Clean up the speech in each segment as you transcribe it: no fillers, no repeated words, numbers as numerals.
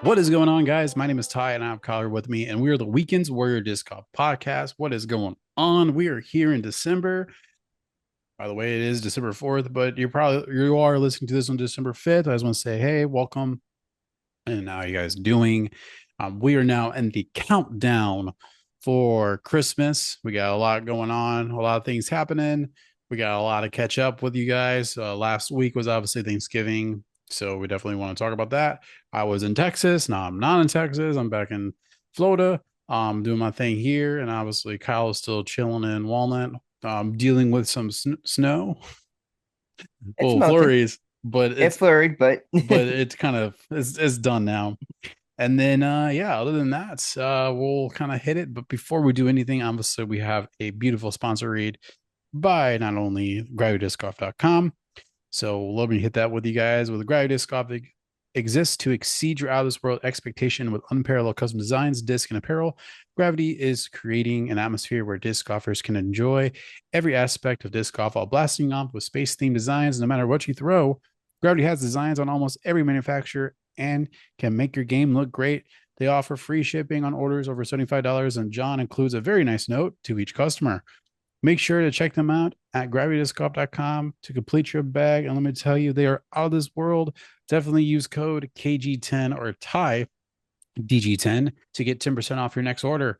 What is going on, guys? My name is Ty, and I have Kyler with me, and we are the Weekends Warrior Disc Golf Podcast. What is going on? We are here in December. By the way, it is December 4th, but you are listening to this on December 5th. I just want to say, hey, welcome, and how are you guys doing? We are now in the countdown for Christmas. We got a lot going on, a lot of things happening. We got a lot to catch up with you guys. Last week was obviously Thanksgiving, so we definitely want to talk about that. I was in Texas. Now I'm not in Texas. I'm back in Florida, doing my thing here, and obviously Kyle is still chilling in Walnut, dealing with some snow, It's well, melting. flurries, but It it's flurried, but it's kind of it's done now. And then yeah, other than that, we'll kind of hit it. But before we do anything, obviously we have a beautiful sponsor read by not only gravitydiscgolf.com. So let me hit that with you guys. With Gravity Disc Golf exists to exceed your out of this world expectation with unparalleled custom designs, disc, and apparel. Gravity is creating an atmosphere where disc golfers can enjoy every aspect of disc golf while blasting off with space themed designs. No matter what you throw, Gravity has designs on almost every manufacturer and can make your game look great. They offer free shipping on orders over $75, and John includes a very nice note to each customer. Make sure to check them out at gravitydiscgolf.com to complete your bag. And let me tell you, they are out of this world. Definitely use code KG10 or TIE DG10 to get 10% off your next order.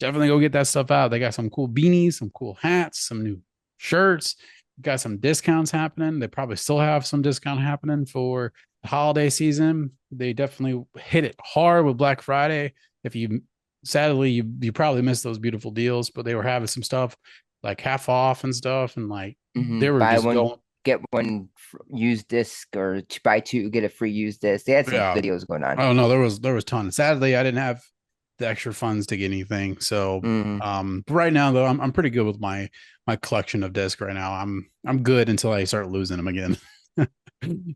Definitely go get that stuff out. They got some cool beanies, some cool hats, some new shirts. Got some discounts happening. They probably still have some discount happening for the holiday season. They definitely hit it hard with Black Friday. If you sadly you probably missed those beautiful deals, but they were having some stuff like half off and stuff, and like they were buy just one, going. get one used disc, or buy two, get a free used disc. They had some Yeah. good deals going on. Oh no, there was tons. Sadly, I didn't have the extra funds to get anything. So hmm but right now though, I'm pretty good with my collection of discs right now. I'm good until I start losing them again.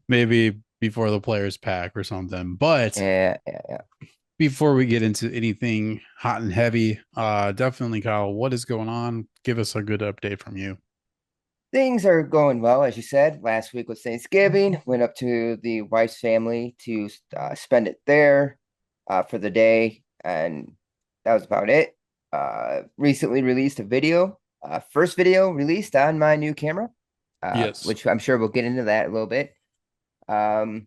Maybe before the players pack or something. But Yeah, yeah, yeah. before we get into anything hot and heavy, definitely Kyle, what is going on? Give us a good update from you. Things are going well, as you said. Last week was Thanksgiving. Went up to the wife's family to spend it there for the day, and that was about it. Recently released a video, first video released on my new camera, Yes. which I'm sure we'll get into that a little bit. Um,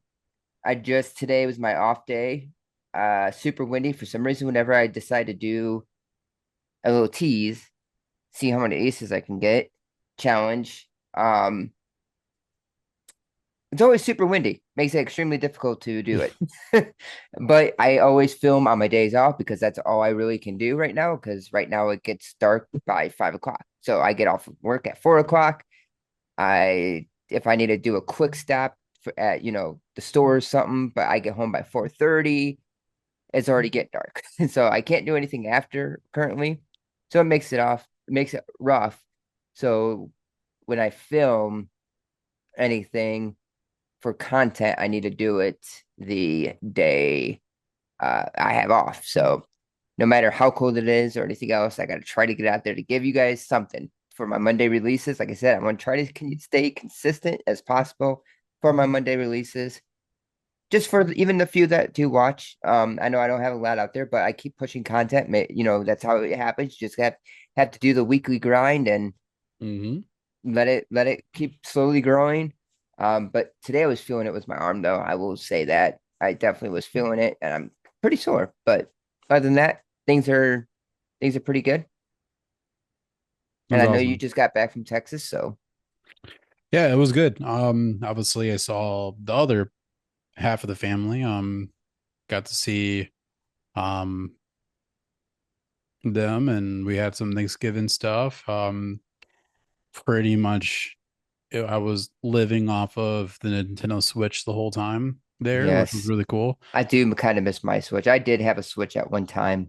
I just today was my off day. Super windy for some reason. Whenever I decide to do a little tease, see how many aces I can get, challenge. Um, it's always super windy. Makes it extremely difficult to do it. But I always film on my days off because that's all I really can do right now. Because right now it gets dark by 5 o'clock. So I get off of work at 4 o'clock. I if I need to do a quick stop at the store or something, but I get home by 4:30, it's already getting dark. So I can't do anything after currently. So it makes it rough. So when I film anything for content, I need to do it the day I have off. So no matter how cold it is or anything else, I got to try to get out there to give you guys something for my Monday releases. Like I said, I'm going to try to stay consistent as possible for my Monday releases. Just for even the few that do watch. I know I don't have a lot out there, but I keep pushing content. That's how it happens. You just have to do the weekly grind and Mm-hmm. let it keep slowly growing. But today I was feeling it with my arm, though. I will say that I definitely was feeling it, and I'm pretty sore. But other than that, things are pretty good. And That's I know you awesome. just got back from Texas, so Yeah, it was good. Obviously I saw the other half of the family. Got to see um them, and we had some Thanksgiving stuff. Pretty much I was living off of the Nintendo Switch the whole time there, which was yes, really cool. I do kind of miss my Switch. I did have a Switch at one time.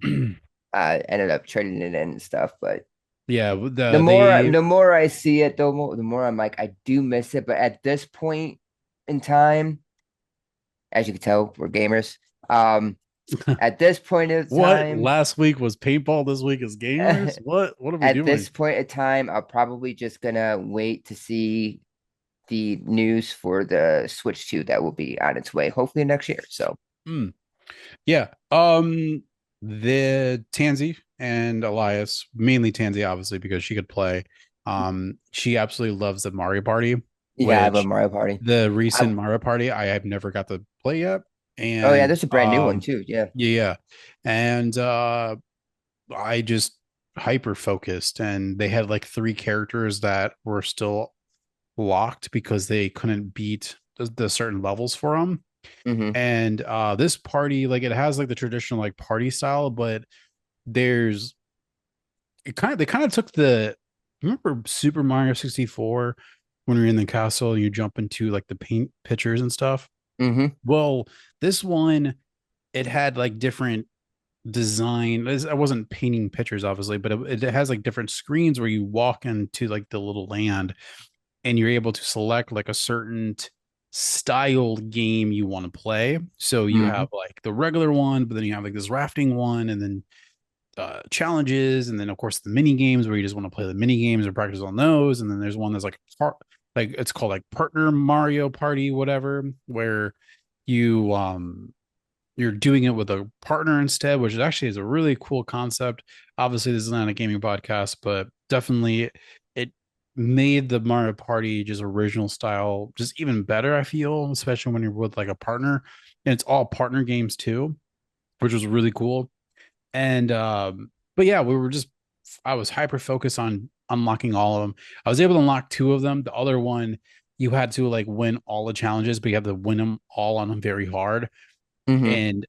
Ended up trading it in and stuff, but Yeah, the more they the more I see it, the more I'm like, I do miss it. But at this point in time, as you can tell, we're gamers. At this point in what time, last week was paintball, this week is gamers. What are we at doing? this point in time, I'm probably just gonna wait to see the news for the Switch 2 that will be on its way, hopefully next year. So Hmm. Yeah. The Tansy and Elias, mainly Tansy, obviously, because she could play. She absolutely loves the Mario Party, Yeah, I love which Mario Party. the I recent Mario Party I have never got to play yet. Oh yeah, And there's a brand new one too. Yeah. yeah. And I just hyper focused and they had like three characters that were still locked because they couldn't beat the certain levels for them. Mm-hmm. And this party, like it has like the traditional like party style, but there's it kind of they kind of took the remember Super Mario 64 when you're in the castle and you jump into like the paint pictures and stuff. Mm-hmm. Well, this one it had like different design. I wasn't painting pictures obviously, but it has like different screens where you walk into like the little land and you're able to select like a certain styled game you want to play. So you Mm-hmm. have like the regular one, but then you have like this rafting one, and then challenges, and then of course the mini games where you just want to play the mini games or practice on those. And then there's one that's like it's called like partner Mario Party, whatever, where you you're doing it with a partner instead, which actually is a really cool concept. Obviously, this is not a gaming podcast, but definitely it made the Mario Party just original style just even better, I feel, especially when you're with like a partner. And it's all partner games too, which was really cool. And but yeah, we were just I was hyper focused on unlocking all of them. I was able to unlock two of them. The other one, you had to like win all the challenges, but you have to win them all on them very hard. Mm-hmm. And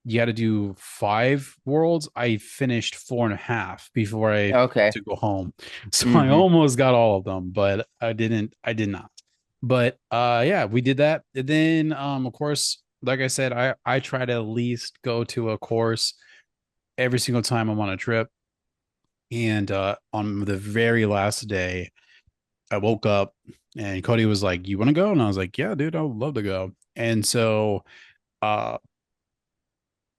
you had to do five worlds. I finished four and a half before I had Okay. to go home. So I Mm-hmm. almost got all of them, but I did not. But yeah, we did that. And then of course, like I said, I try to at least go to a course every single time I'm on a trip. And on the very last day, I woke up and Cody was like, "You want to go?" And I was like, "Yeah, dude, I would love to go." And so uh,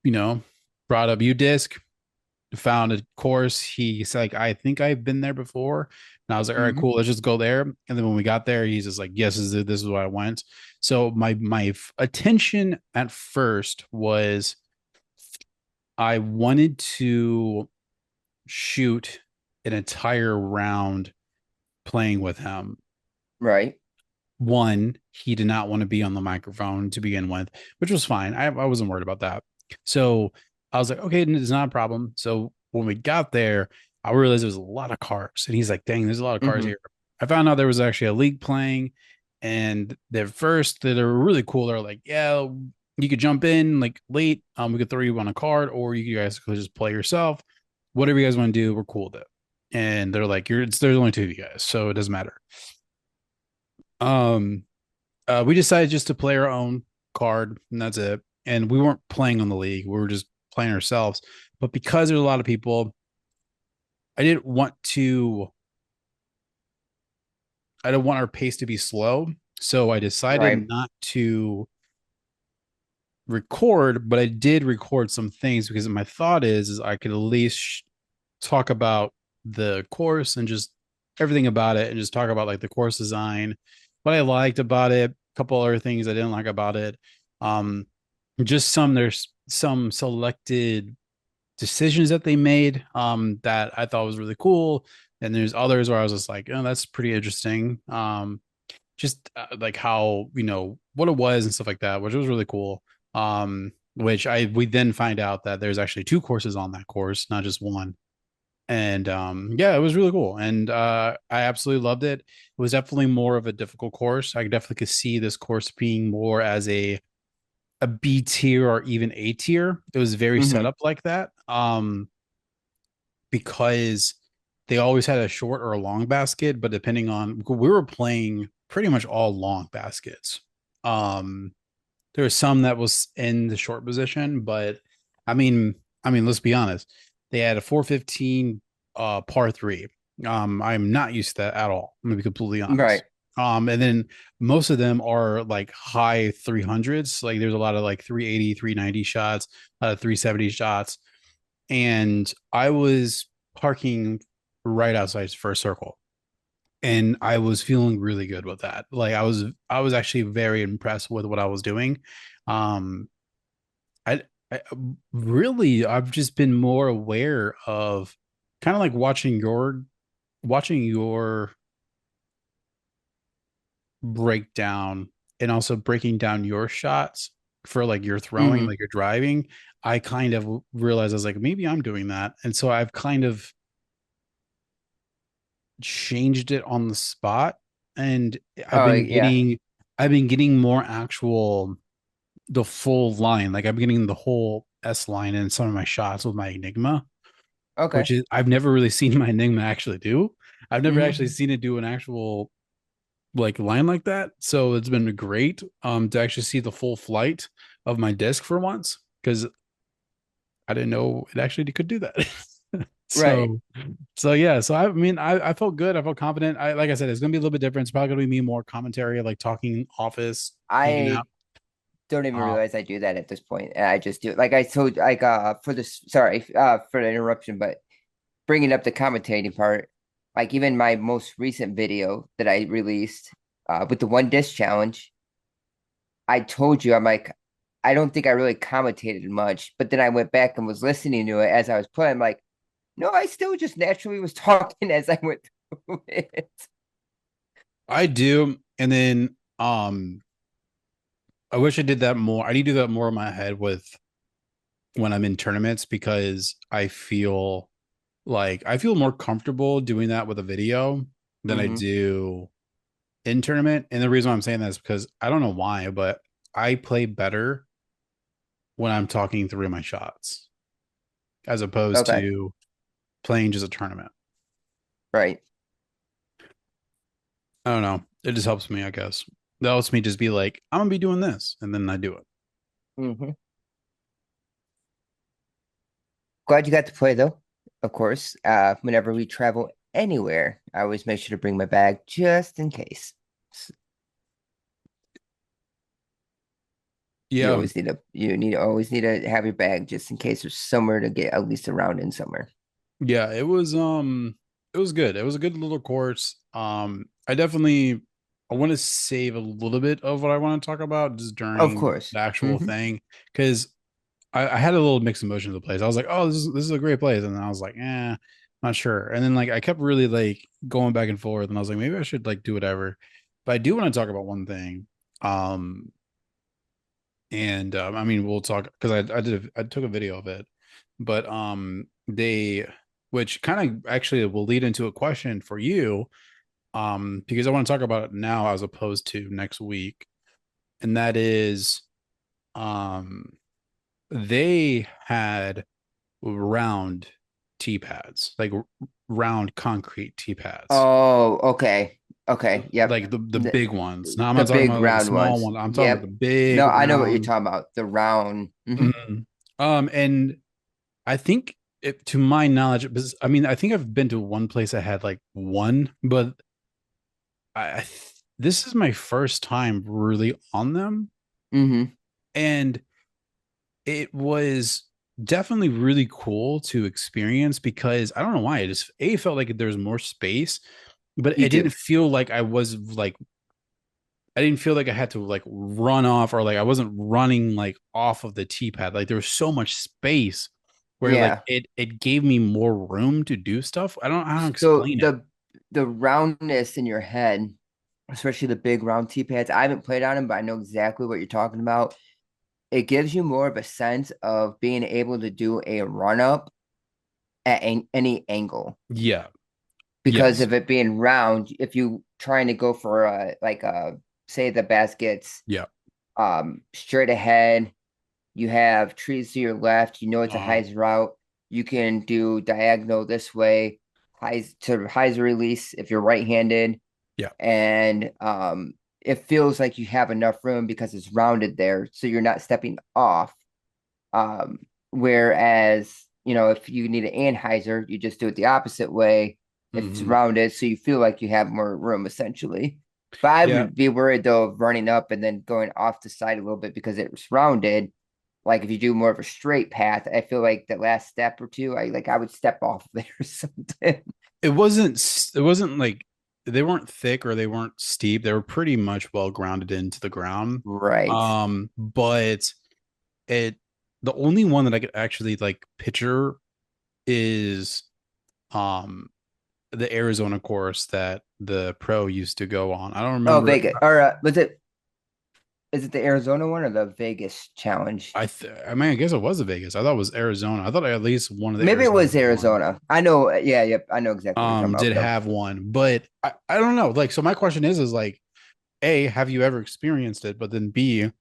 you know, brought up UDisc, found a course. He's like, I think I've been there before. And I was like, all right, Mm-hmm. cool, let's just go there. And then when we got there, he's just like, yes, this is where I went. So my attention at first was I wanted to shoot an entire round playing with him. Right. One, he did not want to be on the microphone to begin with, which was fine. I wasn't worried about that. So I was like, okay, it's not a problem. So when we got there, I realized there was a lot of cars. And he's like, dang, there's a lot of cars Mm-hmm. here. I found out there was actually a league playing. And at first, they were really cool. They're like, yeah, you could jump in like late. We could throw you on a card, or you guys could just play yourself. Whatever you guys want to do, we're cool with it. And they're like, there's only two of you guys, so it doesn't matter. Um, we decided just to play our own card, and that's it. And we weren't playing on the league; we were just playing ourselves. But because there's a lot of people, I didn't want to. I don't want our pace to be slow, so I decided Right. not to record. But I did record some things because my thought is I could at least talk about the course and just everything about it, and just talk about like the course design, what I liked about it, a couple other things I didn't like about it. Um, just there's some selected decisions that they made that I thought was really cool. And there's others where I was just like, oh, that's pretty interesting. Just like how, what it was and stuff like that, which was really cool. Which we then find out that there's actually two courses on that course, not just one. And yeah, it was really cool. And I absolutely loved it. It was definitely more of a difficult course. I definitely could see this course being more as a B tier or even A tier. It was very set Mm-hmm. up like that. Because they always had a short or a long basket, but depending on we were playing pretty much all long baskets. Um, there was some that was in the short position, but I mean, let's be honest. They had a 415 par three. I'm not used to that at all. I'm gonna be completely Right. honest. And then most of them are like high 300s. Like there's a lot of like 380, 390 shots, 370 shots. And I was parking right outside his first circle. And I was feeling really good with that. Like I was actually very impressed with what I was doing. Um, I, really, I've just been more aware of kind of like watching your breakdown and also breaking down your shots for like your throwing, Hmm. like you're driving. I kind of realized I was like, maybe I'm doing that. And so I've kind of changed it on the spot. And I've Oh been yeah. getting I've been getting more actual the full line. Like I'm getting the whole S line in some of my shots with my Enigma, which Okay. is I've never really seen my Enigma actually do. I've never actually Hmm. seen it do an actual like line like that. So it's been great to actually see the full flight of my disc for once because I didn't know it actually could do that. Right. so so yeah, so I mean I felt good. I felt confident. I like I said, it's gonna be a little bit different. It's probably gonna be me more commentary, like talking office, hanging out. I don't even Uh realize I do that at this point. I just do it. Like I told, like for this. Sorry, for the interruption, but bringing up the commentating part, like even my most recent video that I released, with the one disc challenge, I told you I'm like, I don't think I really commentated much, but then I went back and was listening to it as I was playing. I'm like, no, I still just naturally was talking as I went through it. I do. And then I wish I did that more. I need to do that more in my head with when I'm in tournaments because I feel more comfortable doing that with a video than I Hmm. do in tournament. And the reason why I'm saying that is because I don't know why, but I play better when I'm talking through my shots as opposed Okay, to playing just a tournament. right. I don't know. It just helps me, I guess. That helps me just be like, I'm gonna be doing this, and then I do it. Hmm. Glad you got to play though. Of course, whenever we travel anywhere, I always make sure to bring my bag just in case. Yeah, You need always need to have your bag just in case there's somewhere to get at least around in somewhere. yeah. It was good. It was a good little course. I want to save a little bit of what I want to talk about just Of during course. the actual Hmm. thing because I had a little mixed emotion of the place. I was like, oh, this is a great place, and then I was like, not sure. And then like I kept really like going back and forth, and I was like, maybe I should like do whatever. But I do want to talk about one thing. Um, and I mean, we'll talk because I took a video of it, but they which kind of actually will lead into a question for you, because I want to talk about it now as opposed to next week, and that is um they had round T pads, like round concrete T pads, Oh, okay. Okay. Yep. like the The, big ones. Now I'm the not talking big about like the round small ones. one. I'm talking about the Yep. big No, I know what you're round. talking about. The round. Hmm. Mhm. And I think to my knowledge, I mean, I think I've been to one place that had like one, but this is my first time really on them, Hmm. and it was definitely really cool to experience because I don't know why it just a felt like there's more space, but You it do. didn't feel like I didn't feel like I had to like run off or like I wasn't running like off of the tee pad. Like there was so much space where like Yeah. it gave me more room to do stuff. I don't So explain it. the roundness in your head, especially the big round T pads. I haven't played on them, but I know exactly what you're talking about. It gives you more of a sense of being able to do a run up at any angle Yeah. because Yes. of it being round. If you trying to go for like say the basket's Yeah. straight ahead, you have trees to your left, you know it's a Uh, hyzer route. You can do diagonal this way, hyzer release if you're right-handed, yeah. and it feels like you have enough room because it's rounded there, so you're not stepping off. Um, Whereas, if you need an anhyzer, you just do it the opposite way. It's Hmm. rounded, so you feel like you have more room essentially. But I Yeah. would be worried though of running up and then going off the side a little bit because it's rounded. Like if you do more of a straight path, I feel like the last step or two, I would step off of it or something. It wasn't like they weren't thick or they weren't steep. They were pretty much well grounded into the ground. Right. But it the only one that I could actually like picture is um the Arizona course that the pro used to go on. I don't Oh, remember. Vegas. Or was it? Is it the Arizona one or the Vegas challenge? I mean, I guess it was a Vegas. I thought it was Arizona. I thought at least one of the Maybe it Arizona was ones Arizona. I know. Yeah, yep. I know exactly what you're talking about did though. have one, but I don't know. Like, so my question is like, A, have you ever experienced it? But then B,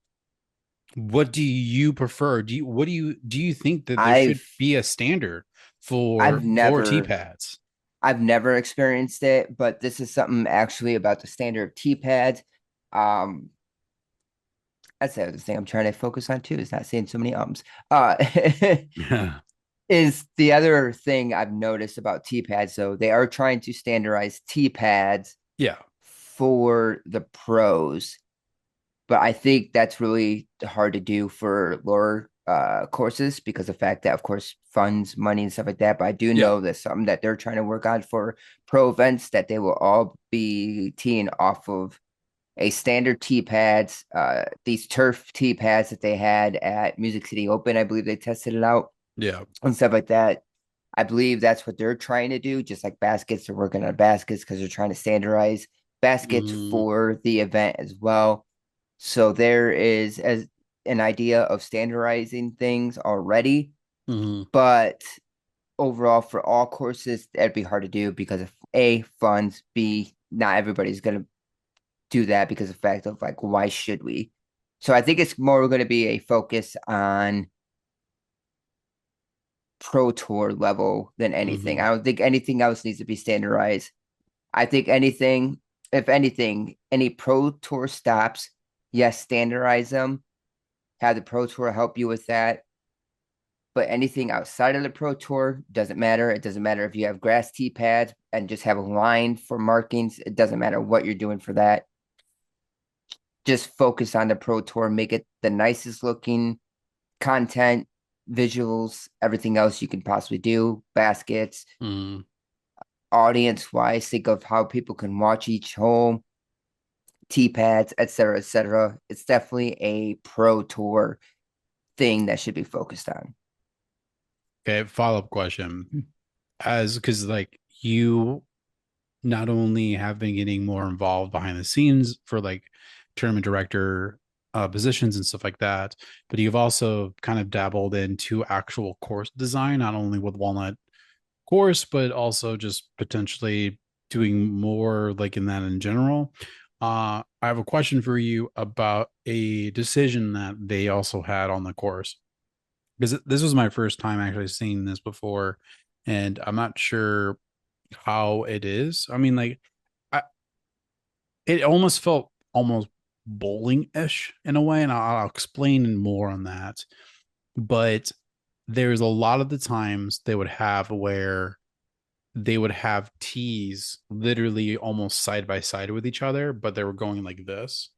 what do you prefer? Do you think that there should I've be a standard I've for T never pads? I've never experienced it, but this is something actually about the standard T pads. Um, that's the other thing I'm trying to focus on too, is not saying so many ums. Uh Yeah. is the other thing I've noticed about T pads, though, they are trying to standardize T pads Yeah. for the pros. But I think that's really hard to do for lower courses because of the fact that, of course, funds, money, and stuff like that. But I do Yeah. know that's something that they're trying to work on for pro events, that they will all be teeing off of a standard tee pads, these turf tee pads that they had at Music City Open. I believe they tested it out Yeah. and stuff like that. I believe that's what they're trying to do, just like baskets. They're working on baskets because they're trying to standardize baskets Mm, for the event as well. So there is as an idea of standardizing things already, mm, but overall for all courses, that'd be hard to do because of A, funds, B, not everybody's gonna do that because of the fact of like, why should we? So I think it's more going to be a focus on pro tour level than anything. mm, I don't think anything else needs to be standardized. I think anything, if anything, any pro tour stops, yes, standardize them. Have the pro tour help you with that. But anything outside of the pro tour doesn't matter. It doesn't matter if you have grass tee pads and just have a line for markings. It doesn't matter what you're doing for that. Just focus on the pro tour, make it the nicest looking content, visuals, everything else you can possibly do, baskets, mm. audience wise, think of how people can watch each hole, T pads, etc., etc. It's definitely a pro tour thing that should be focused on. Okay, follow-up question. As because like you not only have been getting more involved behind the scenes for like tournament director positions and stuff like that, but you've also kind of dabbled into actual course design, not only with Walnut course, but also just potentially doing more like in that in general. I have a question for you about a decision that they also had on the course because this was my first time actually seeing this before, and I'm not sure how it is. I mean, like, I, it almost felt almost bowling-ish in a way, and I'll explain more on that. But there's a lot of the times they would have where they would have tees literally almost side by side with each other, but they were going like this.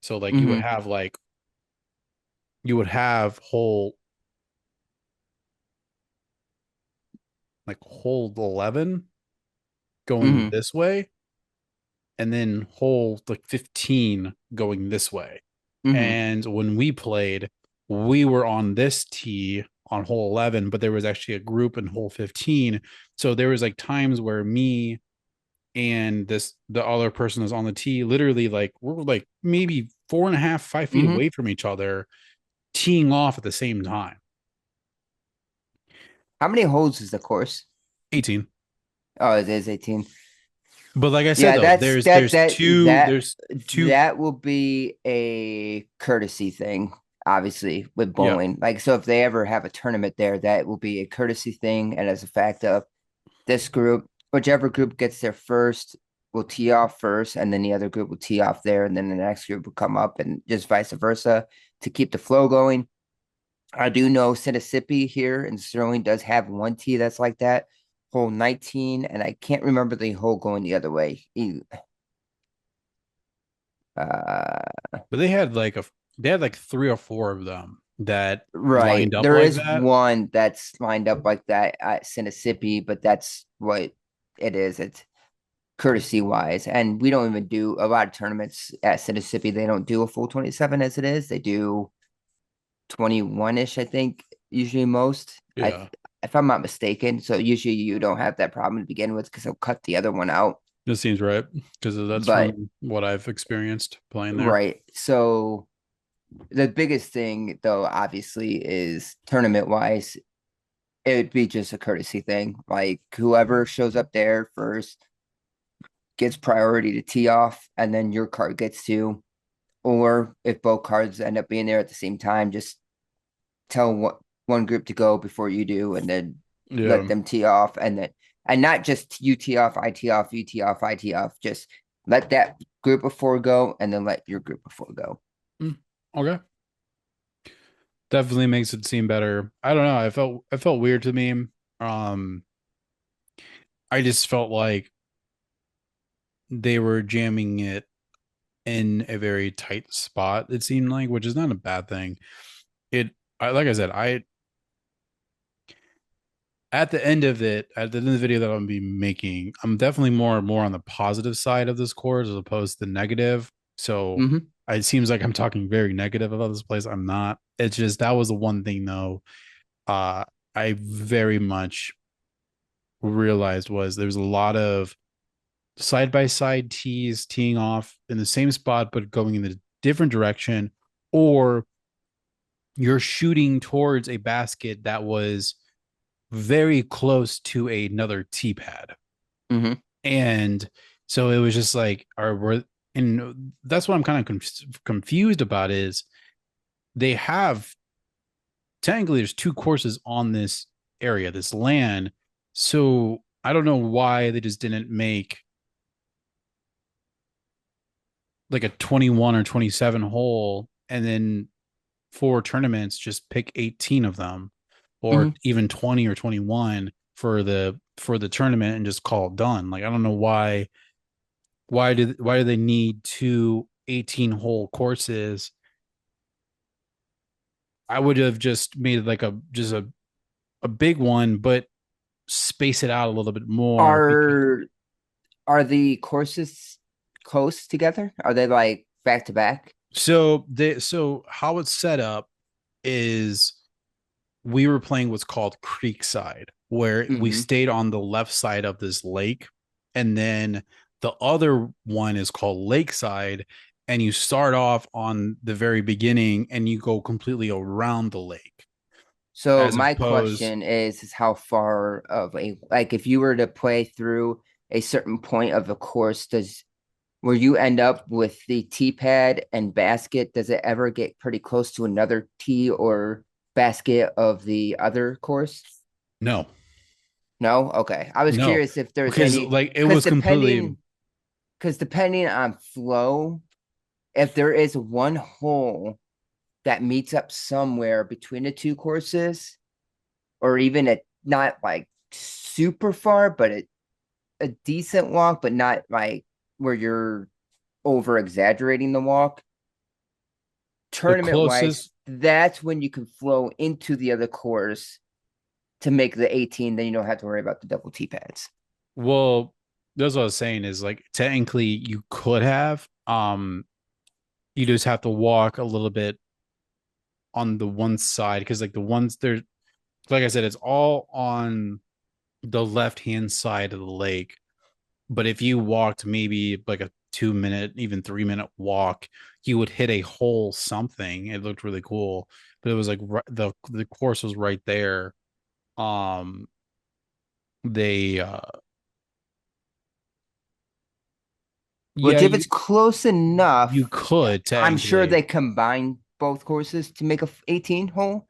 So like Mm-hmm. you would have hole 11 going Mm-hmm. this way and then hole like 15 going this way. Mm-hmm. And when we played, we were on this tee on hole 11, but there was actually a group in hole 15. So there was like times where me and the other person is on the tee, literally like we're like maybe 4.5, 5 feet Mm-hmm. away from each other, teeing off at the same time. How many holes is the course? 18. Oh, it is 18. But like I said Yeah, though, that's that that that there's two that will be a courtesy thing, obviously, with yeah. bowling. Like, so if they ever have a tournament there, that will be a courtesy thing. And as a fact of this group, whichever group gets there first will tee off first, and then the other group will tee off there, and then the next group will come up, and just vice versa to keep the flow going. I do know Mississippi here in Sterling does have one tee that's like that, hole 19, and I can't remember the hole going the other way. Uh, But they had like three or four of them that right. lined up There like is that. one that's lined up like that at Mississippi, but that's what it is. It's courtesy wise. And we don't even do a lot of tournaments at Mississippi. They don't do a full 27 as it is. They do 21-ish, I think, usually most. Yeah, If I'm not mistaken. So usually you don't have that problem to begin with because they'll cut the other one out. this seems right because that's But from what I've experienced playing there. right. So the biggest thing though, obviously, is tournament wise, it would be just a courtesy thing. Like whoever shows up there first gets priority to tee off, and then your card gets to. Or if both cards end up being there at the same time, just tell one group to go before you do, and then let Yeah. them tee off, and not just you tee off, I tee off, you tee off, I tee off. Just let that group of four go, and then let your group of four go. Mm, okay. Definitely makes it seem better. I don't know. I felt weird to me. Um, I just felt like they were jamming it in a very tight spot, it seemed like, which is not a bad thing. Like I said, I at the end of it, at the end of the video that I'm gonna be making, I'm definitely more on the positive side of this course as opposed to the negative. So Mm-hmm. it seems like I'm talking very negative about this place. I'm not. It's just that was the one thing though. Uh, I very much realized was there's a lot of side by side tees teeing off in the same spot but going in a different direction, or you're shooting towards a basket that was very close to another tee pad. Mm-hmm. And so it was just like, are we, and that's what I'm kind of confused about is they have technically there's two courses on this area, this land. So I don't know why they just didn't make like a 21 or 27 hole and then four tournaments just pick 18 of them or Mm-hmm. even 20 or 21 for the tournament and just call it done. Like I don't know why do they need two 18 hole courses? I would have just made like a big one but space it out a little bit more because Are are the courses close together? Are they like back to back? so how it's set up is we were playing what's called Creekside, where we Mm-hmm. stayed on the left side of this lake. And then the other one is called Lakeside. And you start off on the very beginning and you go completely around the lake. So As my opposed, question is how far of a like if you were to play through a certain point of the course, does where you end up with the tee pad and basket, does it ever get pretty close to another tee or basket of the other course? no, No? Okay. I was no, curious if there's because any like it because was completely, depending on flow, if there is one hole that meets up somewhere between the two courses, or even a not like super far, but a decent walk, but not like where you're over exaggerating the walk. the Tournament wise, closest. that's when you can flow into the other course to make the 18. Then you don't have to worry about the double T pads. Well, that's what I was saying is like technically you could have, you just have to walk a little bit on the one side because like the ones there, like I said, it's all on the left hand side of the lake. But if you walked maybe like a 2 minute, even 3 minute walk, you would hit a hole something. It looked really cool, but it was like the course was right there. Um, they Which, yeah, if it's close you enough, could I'm sure technically. they combine both courses to make a 18 hole.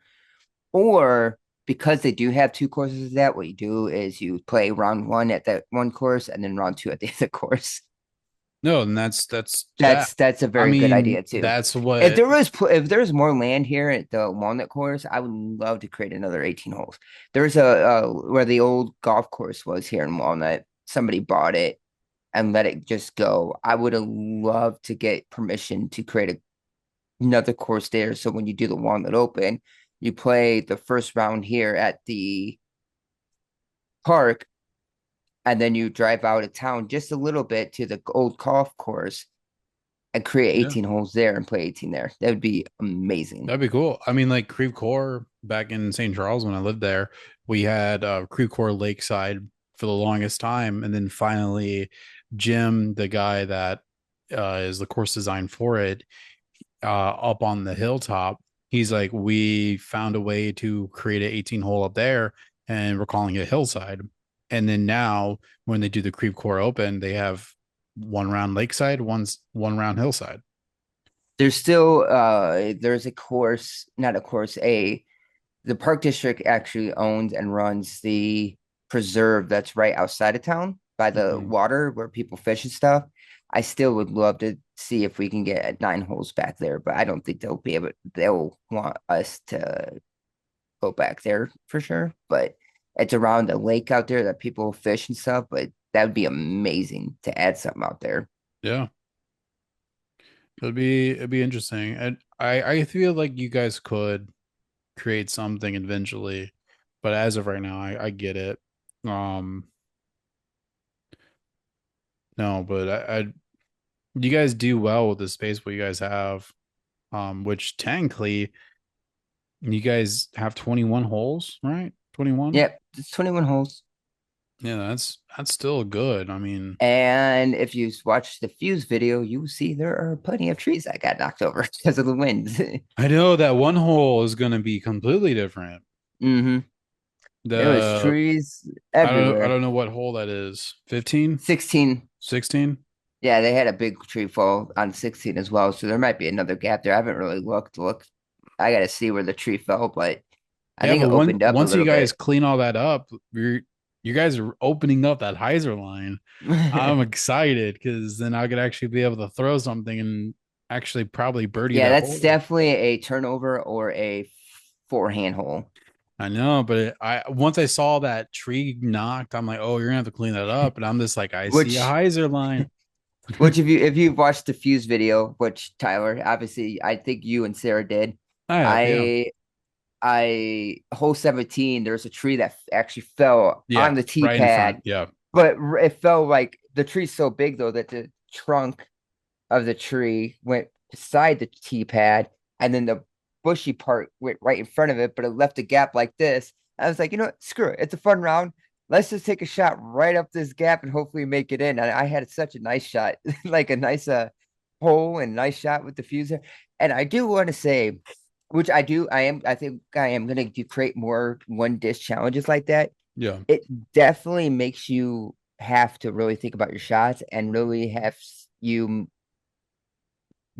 Or because they do have two courses of that, what you do is you play round one at that one course and then round two at the other course. No, and that's that. That's a I very good mean, idea too. that's what. If there was more land here at the Walnut course, I would love to create another 18 holes. There's where the old golf course was here in Walnut. Somebody bought it and let it just go. I would have loved to get permission to create another course there. So when you do the Walnut Open, you play the first round here at the park, and then you drive out of town just a little bit to the old golf course and create Yeah, 18 holes there and play 18 there. That would be amazing. that'd be cool. I mean, like Creve Coeur back in St. Charles when I lived there, we had Creve Coeur Lakeside for the longest time, and then finally, Jim, the guy that is the course design for it, up on the hilltop, he's like, we found a way to create an 18 hole up there, and we're calling it Hillside. And then now, when they do the Creve Coeur Open, they have one round Lakeside, one round Hillside. There's still there's a course, not a course, a the park district actually owns and runs the preserve that's right outside of town by the Mhm. water where people fish and stuff. I still would love to see if we can get 9 holes back there, but I don't think they'll want us to go back there for sure. But it's around a lake out there that people fish and stuff, but that would be amazing to add something out there. Yeah, it'd be interesting, and I feel like you guys could create something eventually, but as of right now, I get it. Um, no, but I you guys do well with the space what you guys have, which technically you guys have 21 holes, right? 21. Yep, it's 21 holes. Yeah, that's still good. I mean, And if you watch the Fuse video, you will see there are plenty of trees that got knocked over because of the wind. I know that one hole is going to be completely different. hmm There was The trees I everywhere. don't know what hole that is. 15, 16. 16. Yeah, they had a big tree fall on 16 as well. So there might be another gap there. I haven't really looked. I gotta see where the tree fell, but I Yeah, think but it opened up a once you little guys bit. clean all that up, you guys are opening up that hyzer line. I'm excited because then I could actually be able to throw something and actually probably birdie Yeah, that that's hole. definitely a turnover or a forehand hole. I know, but I once I saw that tree knocked, I'm like, oh, you're gonna have to clean that up. And I'm just like, I see a Which hyzer line. Which if you've watched the Fuse video, which Tyler, obviously I think you and Sarah did, I have, yeah, I I hole 17, there's a tree that actually fell yeah, on the tee right in front, pad, yeah, but it fell like the tree's so big though that the trunk of the tree went beside the tee pad, and then the bushy part went right in front of it, but it left a gap like this. I was like, you know what? Screw it. It's a fun round. Let's just take a shot right up this gap and hopefully make it in. And I had such a nice shot, like a nice hole and nice shot with the fuser. And I do want to say, which I think I am going to create more one disc challenges like that. yeah, It definitely makes you have to really think about your shots and really have you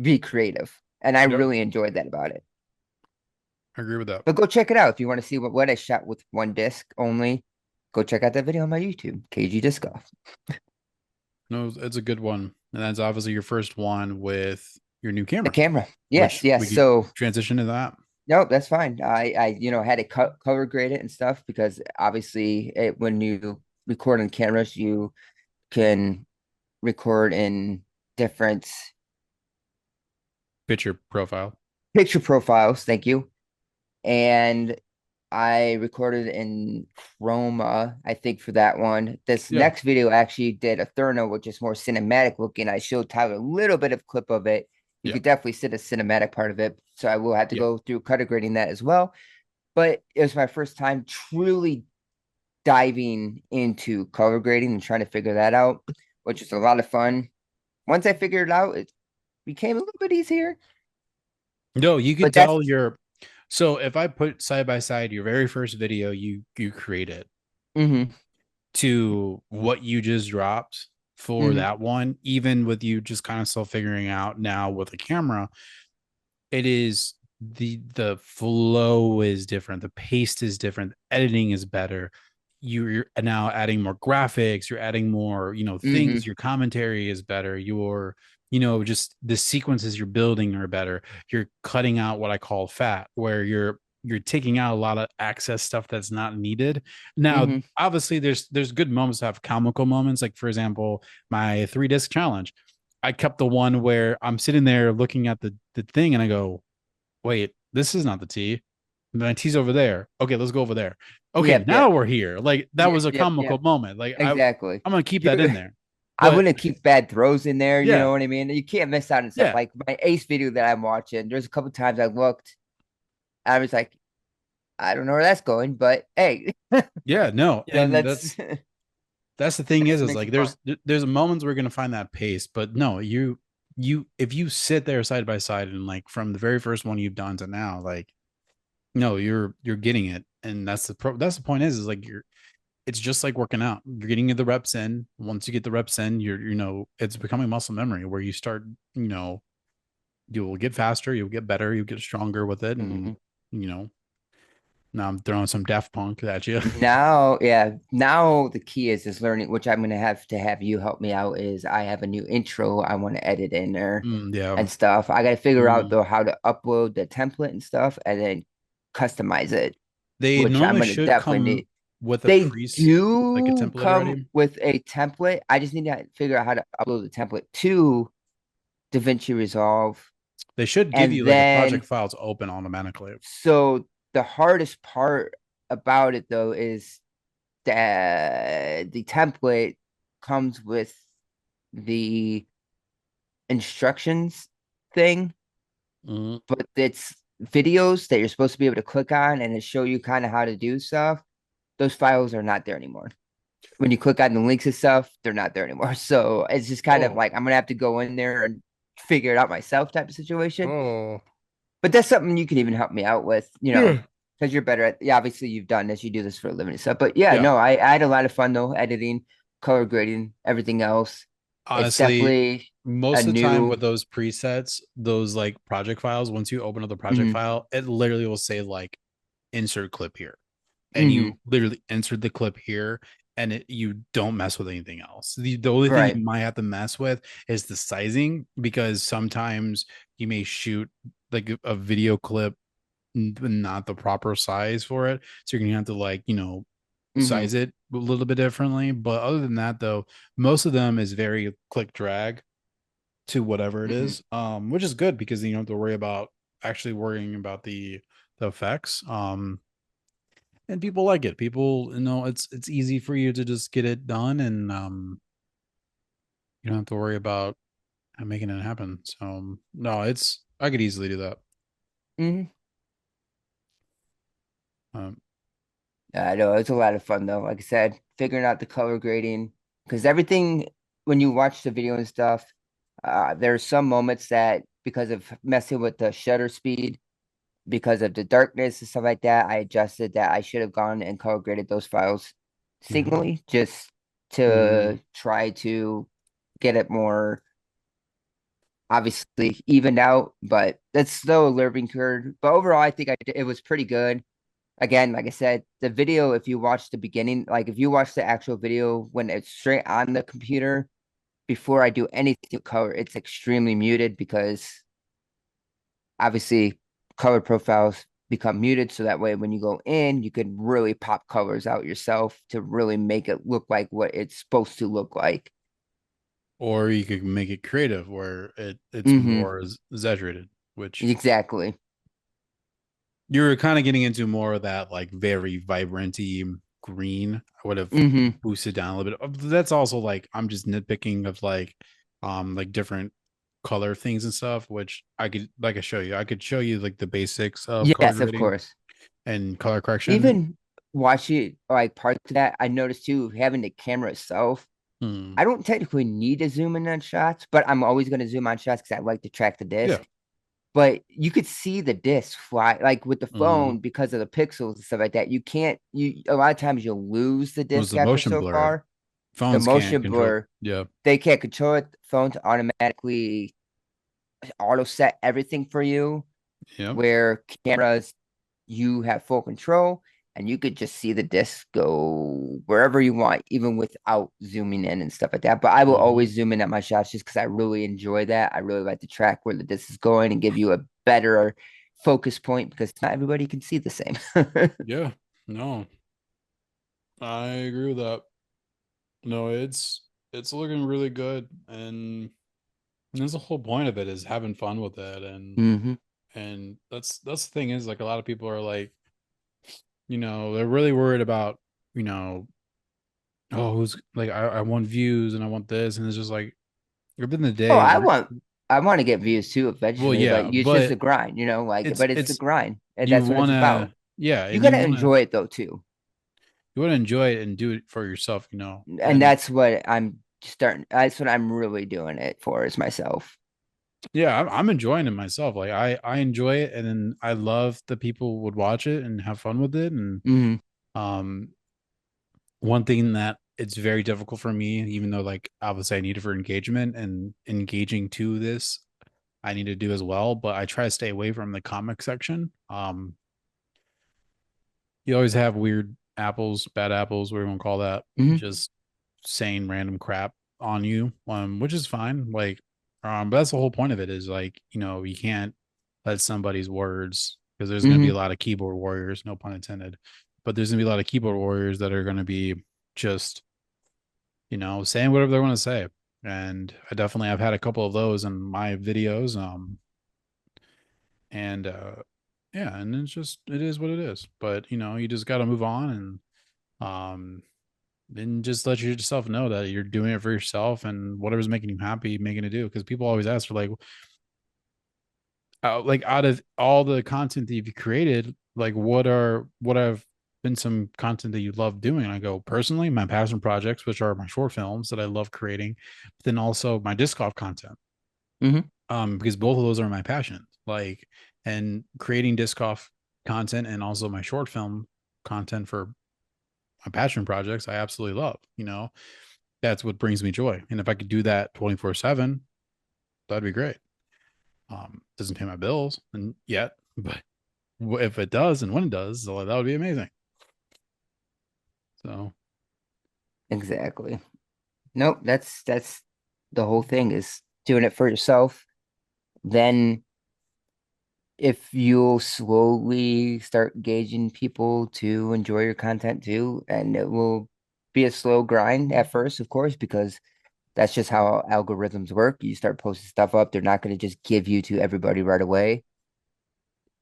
be creative. And I yep. really enjoyed that about it. I agree with that. But go check it out if you want to see what I shot with one disc only. Go check out that video on my YouTube, KG Disc Golf. No, it's a good one, and that's obviously your first one with your new The camera, camera. Yes, which we yes. could So transition to that. no, that's fine. Had to color grade it and stuff because obviously when you record on cameras, you can record in different Picture profile. picture profiles. Thank you. And I recorded in Chroma, I think, for that one. This Yeah, next video actually did a Thurno, which is more cinematic looking. I showed Tyler a little bit of clip of it. You yeah, could definitely see the cinematic part of it. So I will have to yeah. go through color grading that as well. But it was my first time truly diving into color grading and trying to figure that out, which was a lot of fun. Once I figured it out, it became a little bit easier. No, you could But tell that's your. So if I put side by side your very first video you created mm-hmm, to what you just dropped for mm-hmm, that one, even with you just kind of still figuring out now with a camera, it is the flow is different, the pace is different, the editing is better. You're now adding more graphics, you're adding more, mm-hmm, things, your commentary is better, your just the sequences you're building are better. You're cutting out what I call fat, where you're taking out a lot of access stuff that's not needed. Now, mm-hmm. obviously, there's good moments to have comical moments, like for example, my 3 disc challenge. I kept the one where I'm sitting there looking at the thing and I go, wait, this is not the T. My T's over there. Okay, let's go over there. Okay, Yep, now yep, we're here. Like that yep, was a yep, comical yep. moment. Like I'm Exactly. gonna keep that You in there. I But wouldn't keep bad throws in there. You yeah, know what I mean? You can't miss out on stuff. yeah, Like my ace video that I'm watching, there's a couple times I looked, I was like, I don't know where that's going, but hey, yeah, no, and that's that's the thing that is makes like it fun. there's moments we're gonna find that pace, but no, you if you sit there side by side and like from the very first one you've done to now, like no, you're getting it, and that's the point is like you're it's just like working out. You're getting the reps in. Once you get the reps in, it's becoming muscle memory where you start, you will get faster, you'll get better, you'll get stronger with it, and Mhm. you know now I'm throwing some Daft Punk at you. Now, yeah, now the key is learning, which I'm gonna have to have you help me out. Is I have a new intro I want to edit in there Yeah. and stuff. I got to figure out Mm. though how to upload the template and stuff, and then customize it, They which I'm normally gonna should definitely come need. with a They priest, like a do template come already. with a template. I just need to figure out how to upload the template to DaVinci Resolve, They should give and you like a project then file to open automatically. so the hardest part about it though is that the template comes with the instructions thing, Mm. but it's videos that you're supposed to be able to click on and it show you kind of how to do stuff. Those files are not there anymore. When you click on the links and stuff, they're not there anymore. So it's just kind of Oh, like I'm gonna have to go in there and figure it out myself type of situation. oh, But that's something you can even help me out with, yeah, because you're better at, yeah, obviously you've done this, you do this for a living and stuff. But yeah, yeah. no, I had a lot of fun though, editing, color grading, everything else. It's Honestly, definitely a most of the time new with those presets, those like project files, once you open up the project mhm, file, it literally will say like insert clip here. And you mhm, literally insert the clip here and you don't mess with anything else. The only thing you right. might have to mess with is the sizing because sometimes you may shoot like a video clip not the proper size for it. So you're gonna have to like, Hmm. size it a little bit differently. But other than that though, most of them is very click drag to whatever it Hmm. is. Which is good because you don't have to worry about actually worrying about the effects. And people like it. People, it's easy for you to just get it done, and you don't have to worry about making it happen. So no, it's I could easily do that. Hmm. Um, I know it's a lot of fun though. Like I said, figuring out the color grading, because everything when you watch the video and stuff, there's some moments that because of messing with the shutter speed, because of the darkness and stuff like that, I adjusted that. I should have gone and color graded those files yeah. singly just Mm. to try to get it more obviously evened out, but that's still a learning curve. But overall, I think it was pretty good. Again, like I said, the video, if you watch the beginning, like if you watch the actual video when it's straight on the computer, before I do anything to color, it's extremely muted because obviously color profiles become muted. So that way, when you go in, you can really pop colors out yourself to really make it look like what it's supposed to look like. Or you could make it creative where it's Hmm. more exaggerated, which Exactly. you're kind of getting into more of that like very vibranty green. I would have Hmm. boosted down a little bit. That's also like I'm just nitpicking of like different color things and stuff, which I could like I show you. I could show you like the basics of color Yes, of grading course. and color correction. Even watching like parts of that, I noticed too, having the camera itself. Hmm. I don't technically need to zoom in on shots, but I'm always going to zoom on shots because I like to track the Yeah. disc. But you could see the disc fly like with the Hmm. phone because of the pixels and stuff like that. You can't you a lot of times you'll lose the Was disc the after motion so blur? far. The Phones can't motion control. blur, Yeah. they can't control it. The phone to automatically auto set everything for you, Yep. where cameras you have full control and you could just see the disc go wherever you want, even without zooming in and stuff like that. But I will Hmm. always zoom in at my shots just because I really enjoy that. I really like to track where the disc is going and give you a better focus point because not everybody can see the same. Yeah. No, I agree with that. No, it's looking really good, and that's the whole point of it is having fun with it, and Hmm. that's the thing is like a lot of people are like, they're really worried about, you know, oh, who's like I want views and I want this, and it's just like at the end of the Oh, day, I want to get views too well, eventually, but yeah, it's just a but grind, but it's the it's grind, and you that's what it's wanna, about. yeah, You and gotta enjoy it though too. you wanna enjoy it and do it for yourself, you know. And And that's what I'm really doing it for is myself. yeah, I'm enjoying it myself. Like I enjoy it, and then I love that people would watch it and have fun with it. And Hmm. um, one thing that it's very difficult for me, even though like obviously I need it for engagement and engaging to this, I need to do as well. But I try to stay away from the comic section. You always have weird apples, bad apples, whatever you want to call that, Hmm. just saying random crap on you, which is fine. Like, but that's the whole point of it is like, you know, you can't let somebody's words, because there's going to be a Hmm. lot of keyboard warriors, no pun intended, but there's going to be a lot of keyboard warriors that are going to be just, you know, saying whatever they want to say. And I definitely have had a couple of those in my videos. And yeah, and it's just, it is what it is. But, you know, you just got to move on um then just let yourself know that you're doing it for yourself and whatever's making you happy, making it do. Because people always ask for like out of all the content that you've created, like what have been some content that you love doing? And I go personally, my passion projects, which are my short films that I love creating, but then also my disc golf content. Hmm. Because both of those are my passions. Like and creating disc golf content and also my short film content for my passion projects, I absolutely love. You know, that's what brings me joy. And if I could do that 24/7, that'd be great. Doesn't pay my bills and yet, but if it does and when it does, so that would be amazing. So Exactly. Nope, that's the whole thing is doing it for yourself. Then if you'll slowly start gauging people to enjoy your content too, and it will be a slow grind at first, of course, because that's just how algorithms work. You start posting stuff up, they're not going to just give you to everybody right away.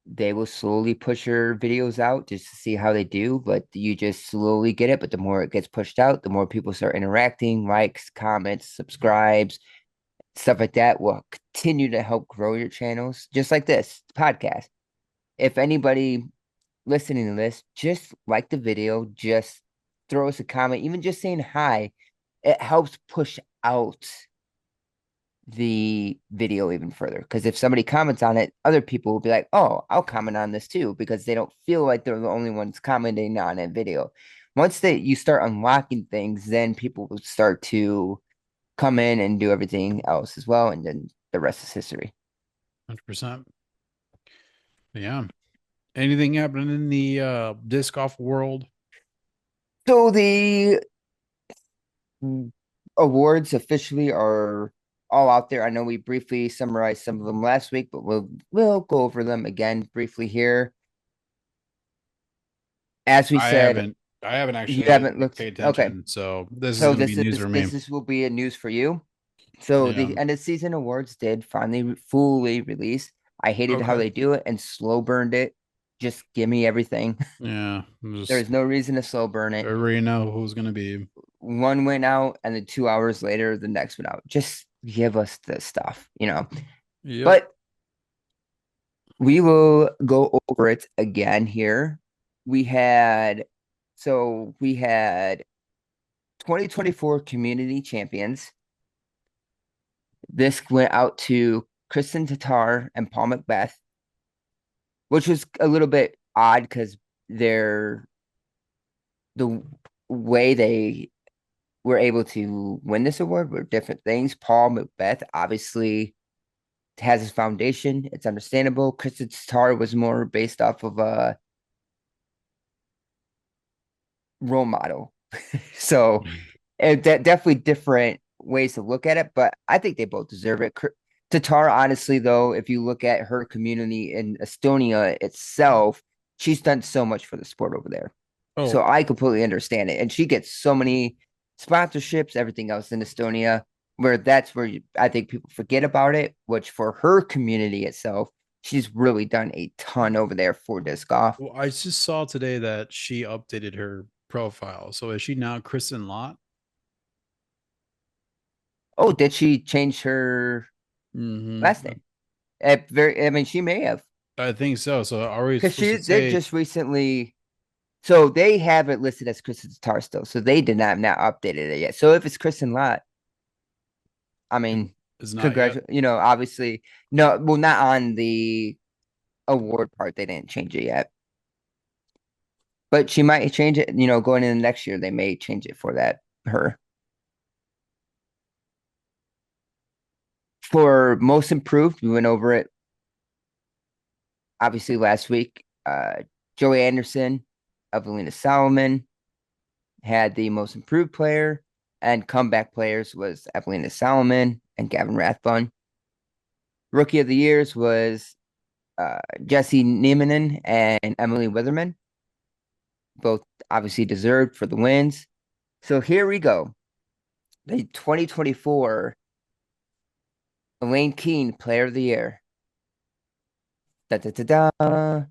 They will slowly push your videos out just to see how they do, but you just slowly get it. But the more it gets pushed out, the more people start interacting, likes, comments, subscribes, stuff like that will continue to help grow your channels, just like this podcast. If anybody listening to this, just like the video, just throw us a comment, even just saying hi. It helps push out the video even further. Because if somebody comments on it, other people will be like, oh, I'll comment on this too, because they don't feel like they're the only ones commenting on a video. Once you start unlocking things, then people will start to come in and do everything else as well. And then the rest is history. 100%. Yeah. Anything happening in the disc golf world? So the awards officially are all out there. I know we briefly summarized some of them last week, but we'll go over them again briefly here. As we I said, haven't I haven't you actually haven't looked. paid Okay, attention, so this is so going to be news for me. this will be a news for you. So Yeah. the end of season awards did finally fully release. I hated how Okay. they do it and slow burned it. Just give me everything. Yeah. There Just is no reason to slow burn it. already know who's going to be. One went out and then 2 hours later the next went out. Just give us the stuff. Yep. But we will go over it again here. We had we had 2024 community champions. This went out to Kristen Tatar and Paul Macbeth, which was a little bit odd because they're the way they were able to win this award were different things. Paul Macbeth obviously has his foundation. It's understandable. Kristen Tatar was more based off of a role model. So that definitely different ways to look at it, but I think they both deserve it. Tatar, honestly, though, if you look at her community in Estonia itself, she's done so much for the sport over there. So Oh, I completely understand it. And she gets so many sponsorships, everything else in Estonia, where that's where I think people forget about it, which for her community itself, she's really done a ton over there for disc golf. well, I just saw today that she updated her profile. So is she now Kristen Lott? Oh, did she change her last Mm-hmm. name? I mean, she may have, I think so. So are we because supposed she to did say just recently. So they have it listed as Kristen Tatar still. So they did not now updated it yet. So if it's Kristen Lott, I mean, is not yet? congratulations. Obviously, no, well, not on the award part. They didn't change it yet, but she might change it. Going into next year, they may change it for that her. For most improved, we went over it obviously last week. Joey Anderson, Evelina Solomon had the most improved player, and comeback players was Evelina Solomon and Gavin Rathbun. Rookie of the years was Jesse Niemanen and Emily Witherman, both obviously deserved for the wins. So here we go. The 2024 Elaine Keene Player of the Year. Da, da, da, da.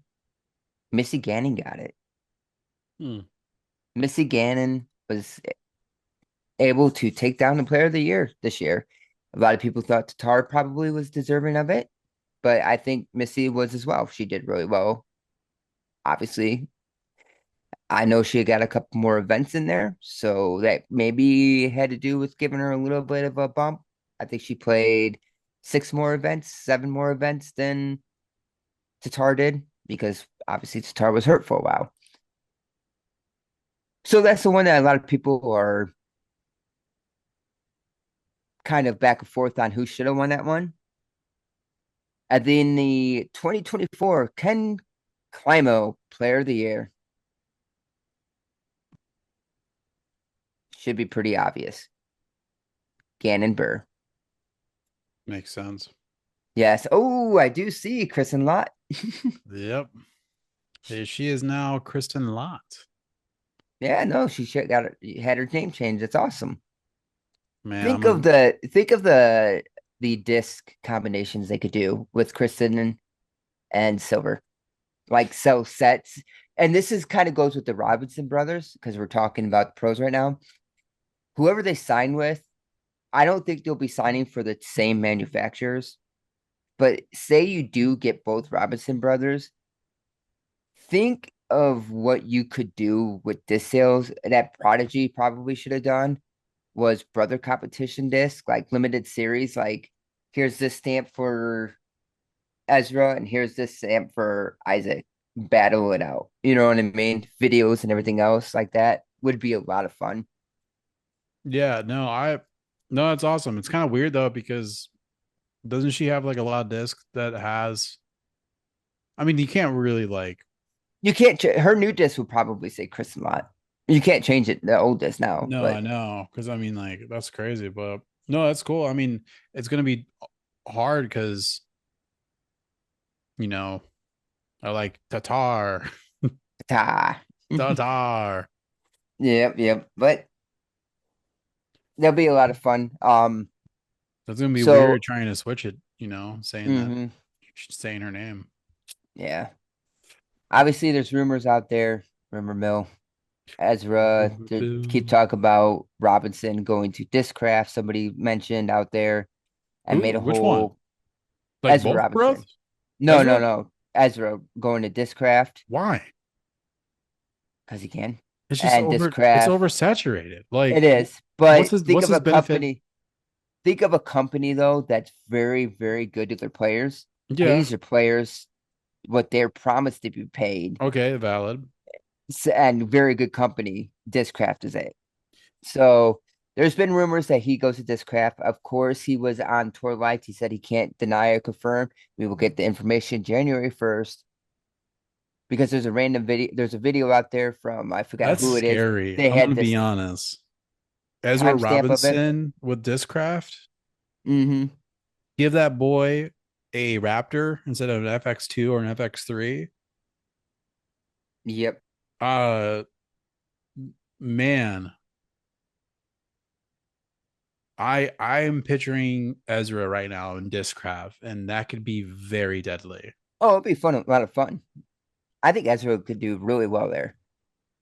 Missy Gannon got it. Hmm. Missy Gannon was able to take down the Player of the Year this year. A lot of people thought Tatar probably was deserving of it, but I think Missy was as well. She did really well. Obviously, I know she got a couple more events in there, so that maybe had to do with giving her a little bit of a bump. I think she played 6 more events, 7 more events than Tatar did, because obviously Tatar was hurt for a while. So that's the one that a lot of people are kind of back and forth on who should have won that one. And then the 2024 Ken Climo Player of the Year should be pretty obvious. Gannon Burr. Makes sense. Yes. Oh, I do see Kristen Lott. Yep. Hey, she is now Kristen Lott. Yeah, no, she should had her name changed. That's awesome. Man, Think of the disc combinations they could do with Kristen and Silver. Like sell sets. And this is kind of goes with the Robinson brothers, because we're talking about the pros right now. Whoever they sign with, I don't think they'll be signing for the same manufacturers. But say you do get both Robinson brothers, think of what you could do with disc sales that Prodigy probably should have done was brother competition disc, like limited series. Like, here's this stamp for Ezra, and here's this stamp for Isaac. Battle it out. You know what I mean? Videos and everything else like that would be a lot of fun. yeah, no, that's awesome. It's kind of weird though because doesn't she have like a lot of discs that has? I mean, you can't really like. You can't. Her new disc would probably say Kristen Lott. You can't change it. The old disc now, No, I but know because I mean, like that's crazy, but no, that's cool. I mean, it's gonna be hard because you know I like Tatar, ta. Tatar. Yep, yep. But there'll be a lot of fun. That's gonna be So, weird trying to switch it. Saying that mhm, she's saying her name. yeah. Obviously, there's rumors out there. Rumor mill. Ezra to keep talking about Robinson going to Discraft. Somebody mentioned out there and made Who? a Which one? whole Like Ezra both Robinson. brothers? No, no, Ezra? no. Ezra going to Discraft Why? because he can. It's just And over. It's Discraft, oversaturated. it Like, is. what's But his what's his benefit? think of a company though that's very, very good to their players, Yeah. pays their players what they're promised to be paid, Okay. Valid. and very good company. Discraft is it. So there's been rumors that he goes to Discraft. Of course, he was on Tour Lights. He said he can't deny or confirm. We will get the information January 1st, because there's a random video. There's a video out there from, I forgot That's who it is. scary. They I'm had gonna be this honest. Ezra timestamp of it. Robinson with Discraft. Mm-hmm. Give that boy a Raptor instead of an FX2 or an FX3. Yep. Uh, man, I'm picturing Ezra right now in Discraft, and that could be very deadly. Oh, it'd be fun. A lot of fun. I think Ezra could do really well there.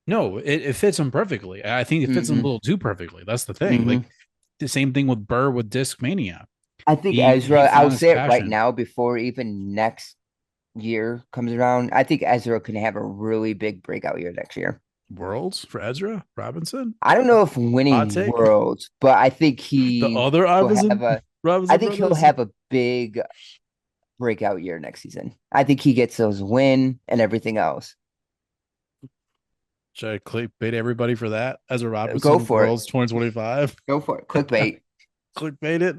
No, it fits him perfectly. I think it fits him a Hmm. little too perfectly. That's the thing. Hmm. Like the same thing with Burr with Discmania. I think He Ezra, I'll found his say it right passion. now before even next year comes around. I think Ezra can have a really big breakout year next year. Worlds for Ezra Robinson. I don't know if Hot winning take. worlds, but I think The he other will have Robinson a I Robinson think he'll brothers. have a big breakout year next season. I think he gets those win and everything else. Should I clickbait everybody for that? Ezra Go Robinson for it. Worlds 2025. Go for it. Clickbait. Clickbait it.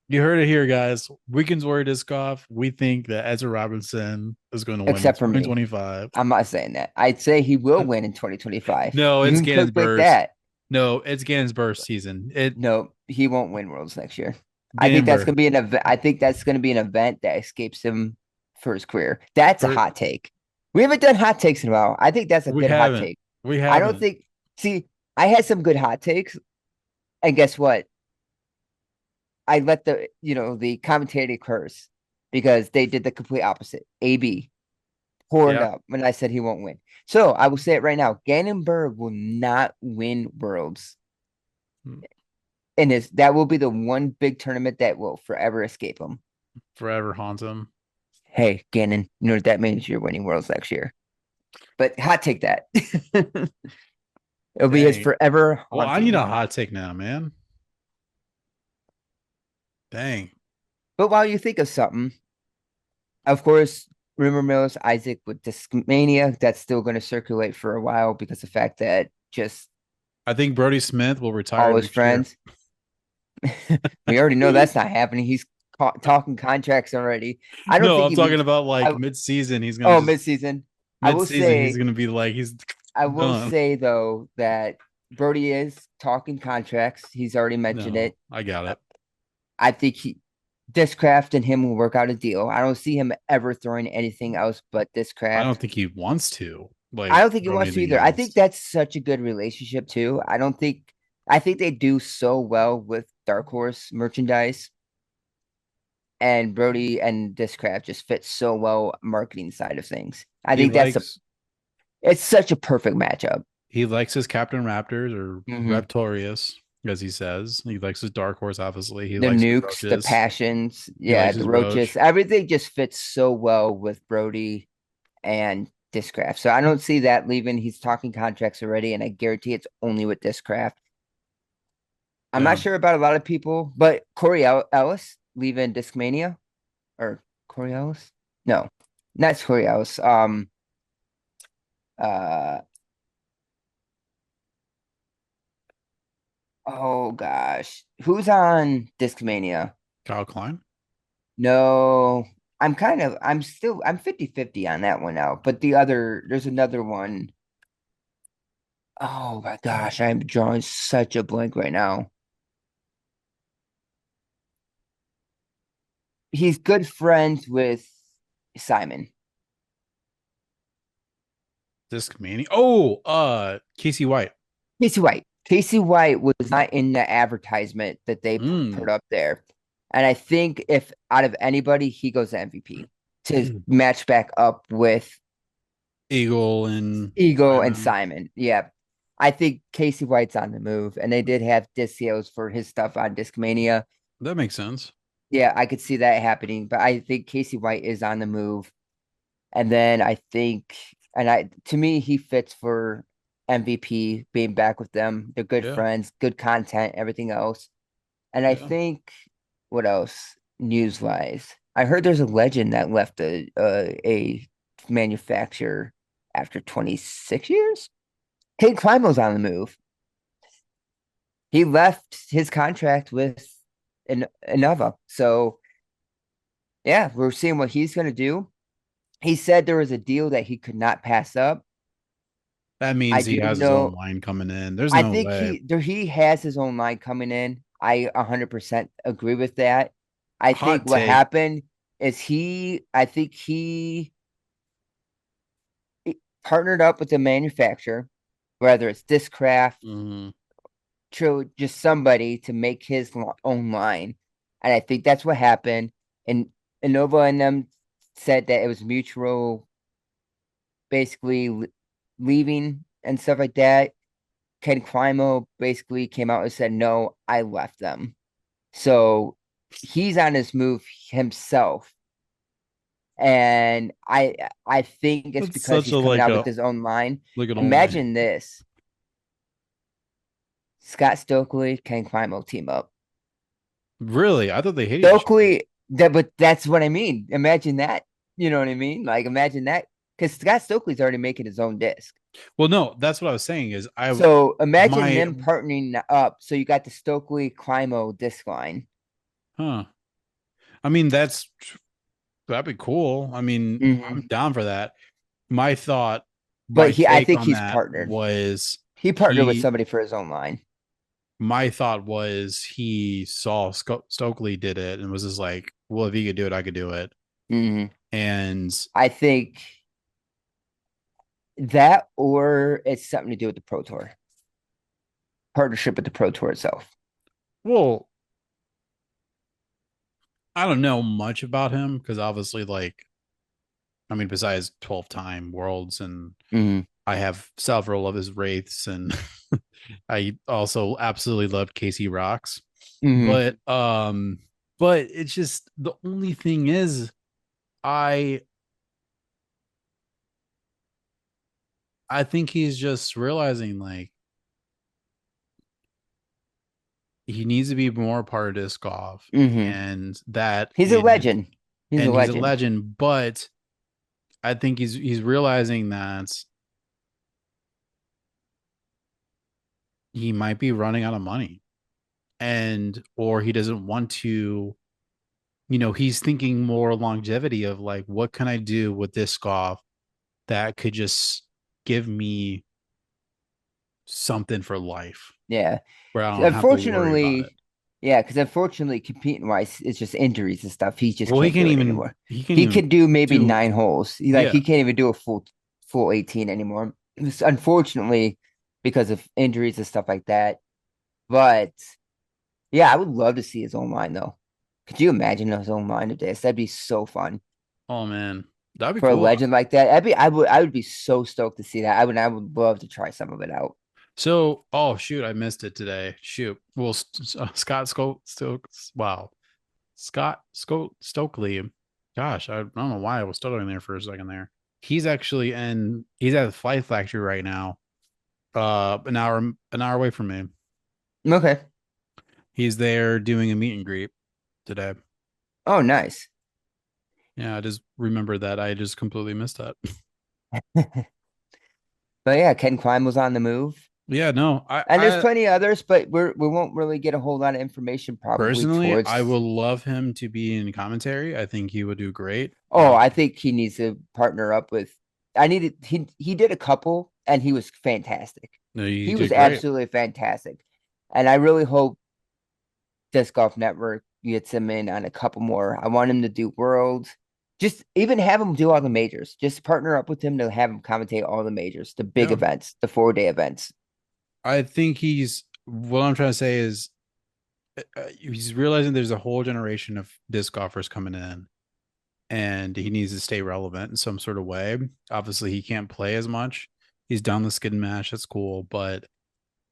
You heard it here, guys. Weekends Warrior Disc Golf. We think that Ezra Robinson is going to win in Except for me. 2025. I'm not saying that. I'd say he will win in 2025. No, You it's can Gannon's clickbait burst. that. No, it's Gannon's burst season. No, he won't win worlds next year. I think Gannon that's burst gonna be an event. I think that's gonna be an event that escapes him for his career. That's a for hot take. We haven't done hot takes in a while. I think that's a we good hot haven't. take. We I don't haven't. think. See, I had some good hot takes, and guess what? I let the commentator curse because they did the complete opposite. AB poured Yeah. up when I said he won't win. So I will say it right now. Gannonberg will not win worlds. And that will be the one big tournament that will forever escape him. Forever haunts him. Hey, Gannon, you know what that means? You're winning worlds next year. But hot take that. It'll be his Dang. forever Well, I need haunting. a hot take now, man. Dang. But while you think of something, of course, rumor mills Isaac with Discmania, that's still going to circulate for a while because the fact that just I think Brody Smith will retire all his next year. friends, we already know that's not happening. He's talking contracts already. I don't No, think I'm he talking leaves. about like I, mid-season. He's gonna oh, just midseason. I will mid-season. He's say gonna be like he's I will done. say though that Brody is talking contracts. He's already mentioned No, it. I got Uh, it. I think Discraft and him will work out a deal. I don't see him ever throwing anything else but I don't Discraft. think he wants to I like don't think he throw wants to anything either. I think else. that's such a good relationship too. I think they do so well with Dark Horse merchandise, and Brody and Discraft just fit so well marketing side of things. I He think likes it's such a perfect matchup. he likes his Captain Raptors or Hmm. Raptorius, as he says. He likes his Dark Horse, obviously. He The likes his nukes, the roaches. passions, He yeah, likes the his roaches, roach. everything just fits so well with Brody and Discraft. So I don't see that leaving. He's talking contracts already, and I guarantee it's only with Discraft. I'm not Yeah. sure about a lot of people, but Corey Ellis leaving Discmania or Corey Ellis? No, not Corey Ellis. Uh, oh gosh, who's on Discmania? Kyle Klein. No, I'm 50-50 on that one now. But there's another one. Oh my gosh, I'm drawing such a blank right now. He's good friends with Simon. Disc Mania. Oh, Casey White. Casey White. Casey White was not in the advertisement that they Mm. put up there. And I think if out of anybody, he goes to MVP to match back up with Eagle and Ego and Simon. Simon. Yeah. I think Casey White's on the move. And they did have disc sales for his stuff on Discmania. That makes sense. Yeah, I could see that happening. But I think Casey White is on the move. And then I think, to me, he fits for MVP being back with them. They're good Yeah. friends, good content, everything else. And I Yeah. think what else news wise? I heard there's a legend that left a manufacturer after 26 years. Kate Climo's on the move. He left his contract with Innova. So yeah, we're seeing what he's gonna do. He said there was a deal that he could not pass up. That I means he do has his own know. line coming in. There's I no think way. he has his own line coming in. I 100% agree with that. I think Hot what take. happened is I think he partnered up with the manufacturer, whether it's Discraft, Mm, True, just somebody to make his own line. And I think that's what happened. And Innova and them said that it was mutual, basically leaving and stuff like that, Ken Climo basically came out and said, "No, I left them." So he's on this move himself, and I think it's That's because such a he's coming out with his own line. like an old man. Imagine this: Scott Stokely, Ken Climo team up. Really? I thought they hated each other. Stokely, but that's what I mean. Imagine that. You know what I mean? Like imagine that because Scott Stokely's already making his own disc. Well, no, that's what I was saying is I So imagine my them partnering up. So you got the Stokely Climo disc line. huh. I mean, that'd be cool. I mean, I'm Hmm. down for that. My thought, But my I take think on he's that partnered. was He partnered with he somebody for his own line. my thought was he saw Stokely did it and was just like, well, if he could do it, I could do it. Hmm. And I think that, or it's something to do with the Pro Tour partnership with the Pro Tour itself. well, I don't know much about him because obviously, like, I mean, besides 12-time worlds, and Hmm. I have several of his wraiths, and I also absolutely loved Casey Rocks. Hmm. But but it's just the only thing is I I think he's just realizing like he needs to be more part of disc golf, Hmm. and that He's a is legend. He's a and he's a legend. legend, but I think he's realizing that he might be running out of money, and or he doesn't want to, he's thinking more longevity of like what can I do with disc golf that could just give me something for life Yeah. where I don't have to worry about it. Unfortunately, yeah, because unfortunately, competing wise, it's just injuries and stuff. He just Well, can't do it anymore. he can't He even could do maybe do, 9 holes. He yeah. can't even do a full 18 anymore. Unfortunately, because of injuries and stuff like that. But yeah, I would love to see his own line though. Could you imagine his own line of this? That'd be so fun Oh man, that'd be for a cool. legend like that. I would be so stoked to see that. I would love to try some of it out. So, oh shoot, I missed it today. Shoot. Well, wow, Stokely. Gosh, I don't know why I was stuttering there for a second there. He's at the Flight Factory right now. An hour away from me. Okay. He's there doing a meet and greet today. Oh, nice. Yeah, I just remember that. I just completely missed that. But yeah, Ken Klein was on the move. Yeah, no, And there's I plenty of others, but we won't really get a whole lot of information probably personally, I towards. would love him to be in commentary. I think he would do great. Oh, I think he needs to partner up with. I needed he did a couple and he was fantastic. No, he He was did great. absolutely fantastic. And I really hope Disc Golf Network gets him in on a couple more. I want him to do Worlds. Just even have him do all the majors. Just partner up with him to have him commentate all the majors, the big Yeah, events, the 4 day events. I think what I'm trying to say is he's realizing there's a whole generation of disc golfers coming in, and he needs to stay relevant in some sort of way. Obviously, he can't play as much. He's done the skid match. That's cool, but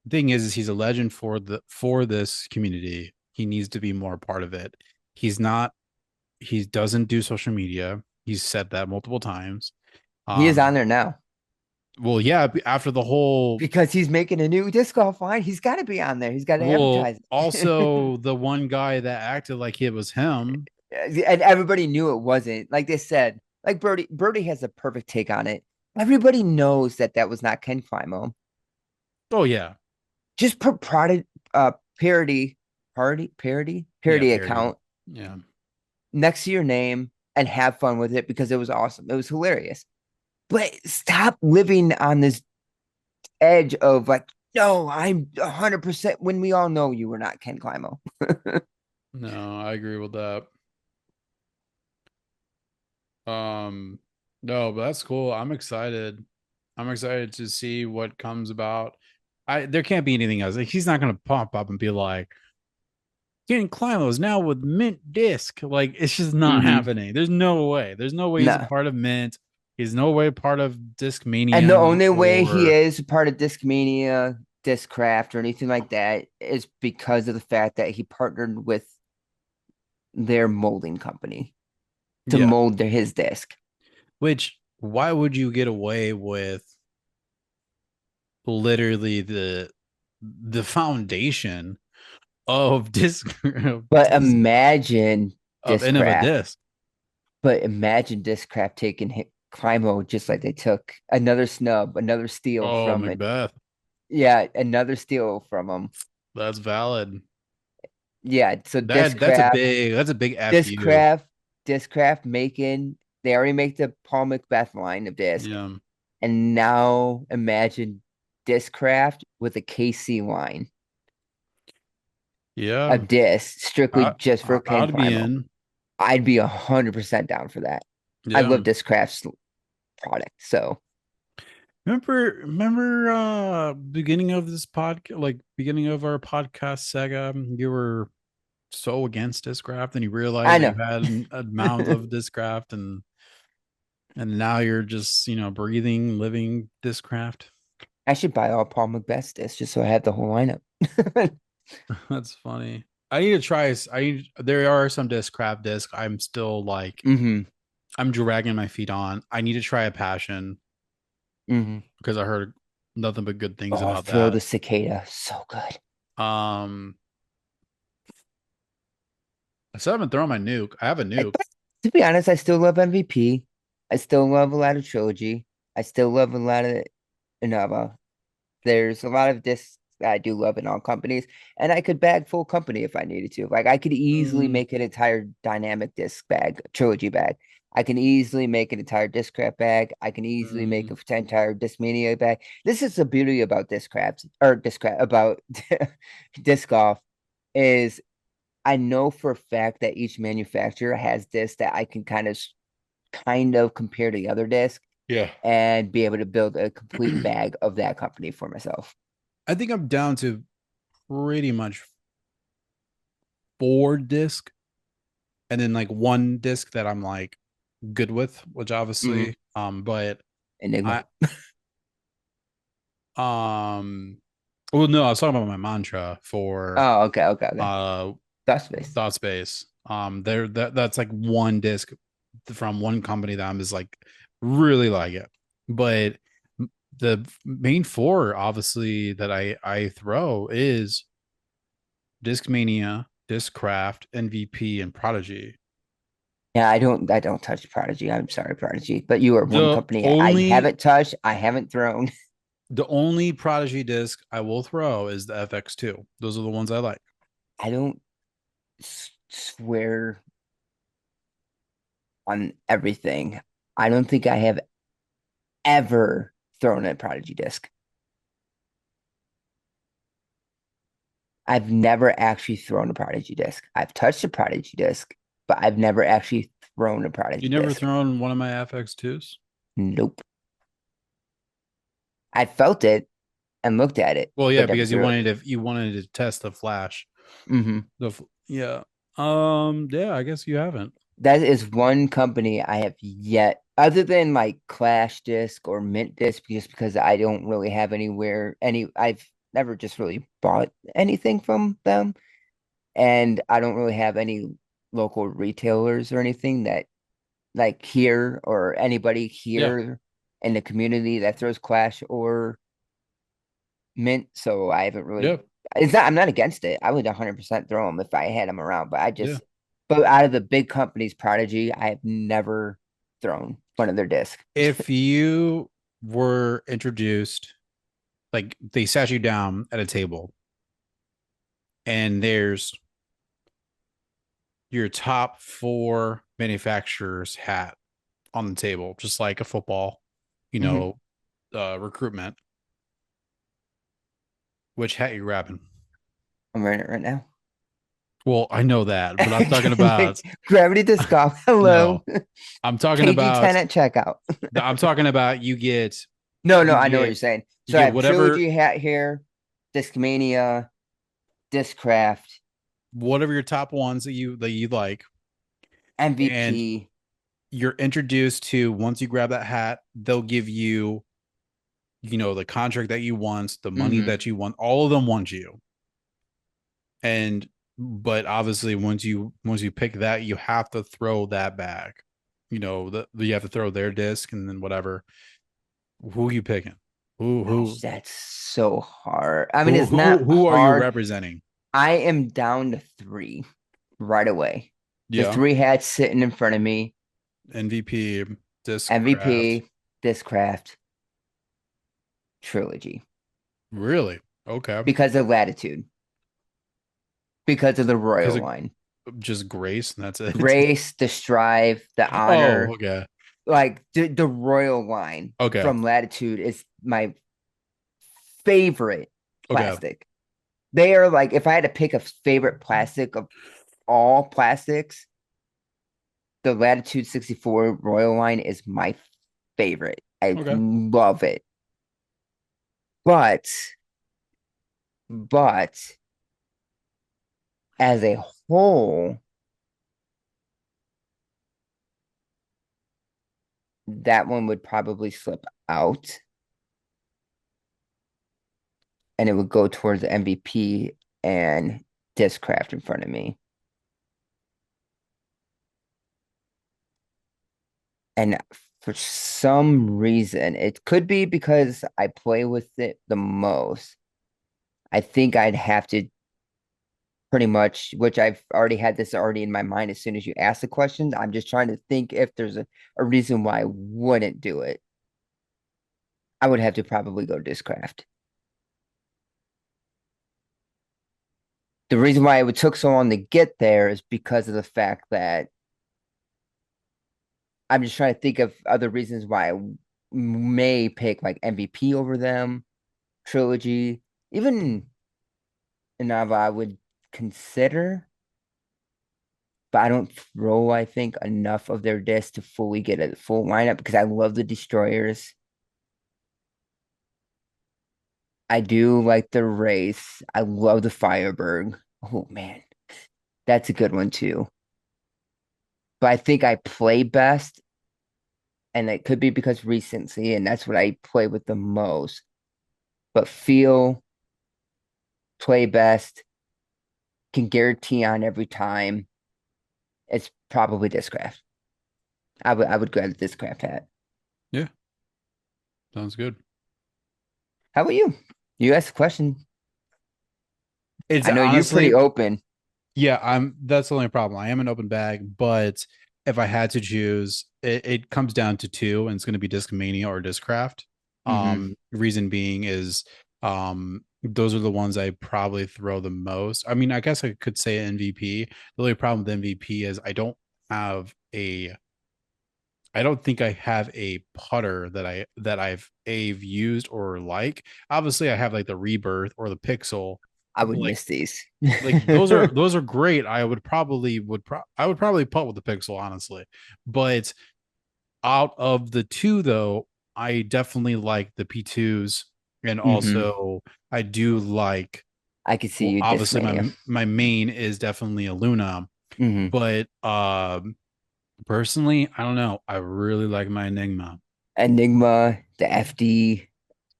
the thing is he's a legend for this community. He needs to be more a part of it. He's not. He doesn't do social media. He's said that multiple times. He is Um. on there now Well, yeah. After the whole. because he's making a new disc golf line. He's got to be on there. He's got to Well, advertise it. also the one guy that acted like it was him. And everybody knew it wasn't. Like they said, like Birdie has a perfect take on it. Everybody knows that that was not Ken Climo. Oh yeah, Just put parody, yeah. parody Parody. account Yeah. next to your name and have fun with it because it was awesome. It was hilarious. But stop living on this edge of like, no, I'm 100% when we all know you were not Ken Climo. No, I agree with that. Um, no, but that's cool. I'm excited. I'm excited to see what comes about. There can't be anything else. Like, he's not gonna pop up and be like, getting Climo's now with Mint Disc. Like, it's just not Mm-hmm. happening. There's no way. There's no way he's a No, part of Mint. He's no way part of And the Discmania only way he or is part of Discmania, Discraft, or anything like that is because of the fact that he partnered with their molding company to yeah. mold his disc. Which why would you get away with literally the foundation of disc But imagine of end of a Discraft. disc? But imagine Discraft taking Climo just like they took another snub, another steal Oh, from it. Macbeth. Yeah, another steal from them. That's valid. Yeah, so That's that's a big FU. Discraft, Discraft making they already make the Paul Macbeth line of disc, Yeah. and now imagine Discraft with a KC line Yeah. of disc strictly just for King I'd be Climo. in. I'd be 100% down for that. I Yeah. love Discraft's product, so Remember beginning of this podcast, like beginning of our podcast saga, you were so against Discraft and you realized I that you know. had an amount of Discraft and now you're just, breathing, living Discraft. I should buy all Paul Macbeth's discs just so I have the whole lineup. That's funny. I need to try. There are some Discraft disc. I'm still like hmm I'm dragging my feet on. I need to try a passion hmm because I heard nothing but good things Oh, about throw that. the cicada. So good. Um, I still haven't thrown my nuke. I have a nuke. But to be honest, I still love MVP. I still love a lot of Trilogy. I still love a lot of Innova. There's a lot of discs that I do love in all companies, and I could bag full company if I needed to. Like I could easily Mm, make an entire dynamic disc bag, Trilogy bag. I can easily make an entire Discraft bag. I can easily make mm, an entire Discmania bag. This is the beauty about Discrafts or Discraft about disc golf is I know for a fact that each manufacturer has discs that I can kind of compare to the other disc yeah. and be able to build a complete bag of that company for myself. I think I'm down to pretty much 4 disc and then like 1 disc that I'm like good with, which hmm obviously, but Enigma. I, um, well, no, I was talking about my mantra for, Oh, okay, okay, okay. uh, Dust space. Thought Space. That's like 1 disc from one company that I'm just like really like it. But the main 4, obviously, that I throw is Discmania, Discraft, MVP, and Prodigy. Yeah, I don't touch Prodigy. I'm sorry, Prodigy, but you are one The company I only haven't touched. I haven't thrown. the only Prodigy disc I will throw is the FX2. Those are the ones I like. I don't swear on everything. I don't think I have ever thrown a Prodigy disc. I've never actually thrown a Prodigy disc. I've touched a Prodigy disc, but I've never actually thrown a You Prodigy never disc. thrown one of my FX2s? Nope. I felt it and looked at it, Well, yeah, but never because threw it. you wanted to test the flash. hmm Yeah. Yeah, I guess you haven't. That is one company I have yet, other than like Clash Disc or Mint Disc, just because I don't really have I've never just really bought anything from them, and I don't really have any local retailers or anything that like here or anybody Yeah. here in the community that throws Clash or Mint. So I haven't really. Yeah. I'm not against it. I would 100% throw them if I had them around. Yeah. But out of the big companies, Prodigy, I have never thrown one of their discs. If you were introduced, like they sat you down at a table and there's your top 4 manufacturers hat on the table, just like a football, you hmm know, recruitment, which hat you grabbing? I'm wearing it right now. Well, I know that, but I'm talking about Gravity Disc Golf. Hello. no. I'm talking KG10 about at checkout. you get No, no, you I know what you're get saying. you So I get have whatever Trilogy hat here, Discmania, whatever your top ones that you like, and MVP. you're introduced to, once you grab that hat, they'll give you, the contract that you want, the money Mm-hmm. that you want, all of them want you. And but obviously once you pick that, you have to throw that back. You have to throw their disc and then whatever. Who are you picking? Who Gosh, who that's so hard. I mean, who it's who not who are you hard. representing? I am down to three right away. The Yeah. three hats sitting in front of me: MVP, Discraft. MVP, Discraft, Trilogy, Really? Okay. because of Latitude, because of the Because Royal of line. just grace and that's it. Grace, the Strive, the Oh, Honor, okay. like the Royal line Okay. from Latitude is my favorite Okay. plastic. They are like, if I had to pick a favorite plastic of all plastics, the Latitude 64 Royal line is my favorite. I Okay. love it. But, but as a whole, that one would probably slip out and it would go towards the MVP and Discraft in front of me. And for some reason, it could be because I play with it the most. I think I'd have to pretty much, which I've already had this already in my mind as soon as you ask the question. I'm just trying to think if there's a reason why I wouldn't do it. I would have to probably go Discraft. The reason why it took so long to get there is because of the fact that I'm just trying to think of other reasons why I may pick like MVP over them, Trilogy, even Inava I would consider, but I don't throw, I think, enough of their discs to fully get a full lineup because I love the destroyers. I do like the race. I love the Firebird. Oh man, that's a good one too. But I think I play best, and it could be because recency, and that's what I play with the most. But feel, play best, can guarantee on every time. It's probably Discraft. I would grab the Discraft hat. Yeah. Sounds good. How about you? You asked a question. It's I know you're pretty honestly, open. yeah, that's the only problem. I am an open bag, but if I had to choose, it comes down to two, and it's going to be Discmania or Discraft. Hmm. Reason being is those are the ones I probably throw the most. I mean, I guess I could say MVP. The only problem with MVP is have a I don't think I have a putter that I've used or like. Obviously, I have like the Rebirth or the Pixel. I would Like miss these. those are great. I would probably putt with the Pixel, honestly. But out of the two though, I definitely like the P2s, and Hmm. also I do like, I could see well, you obviously Discmania. my main is definitely a Luna, Hmm. but personally, I don't know. I really like my Enigma. Enigma, the FD,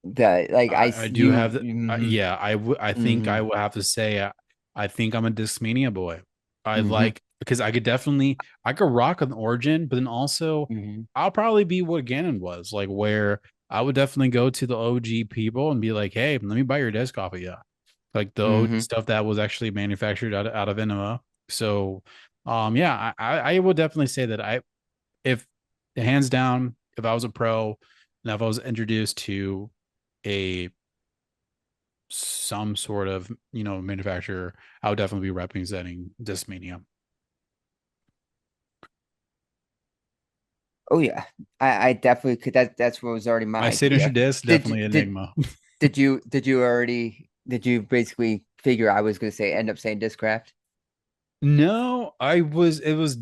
the like I do have the hmm. yeah, I think Hmm. I will have to say I think I'm a Discmania boy. I Hmm. like, because I could rock an Origin, but then also Hmm. I'll probably be what Ganon was, like, where I would definitely go to the OG people and be like, hey, let me buy your disc off of you. Like the OG Hmm. stuff that was actually manufactured out of Enema. So yeah, I would definitely say that if hands down, if I was a pro and if I was introduced to a some sort of manufacturer, I would definitely be representing Discmania. Oh yeah, I definitely could. That's what was already my My signature idea. disc, Did definitely did Enigma. did you basically figure I was gonna say end up saying Discraft? No, I was it was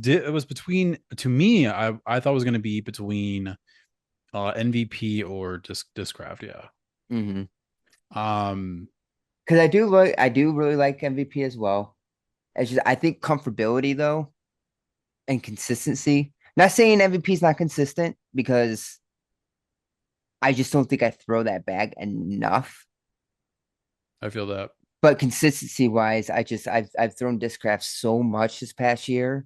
between, to me, I thought it was going to be between MVP or Discraft, yeah. Hmm. Um Because I do really like MVP as well. It's just I think comfortability though and consistency. Not saying MVP is not consistent because I just don't think I throw that bag enough. I feel that. But consistency wise, I've thrown Discraft so much this past year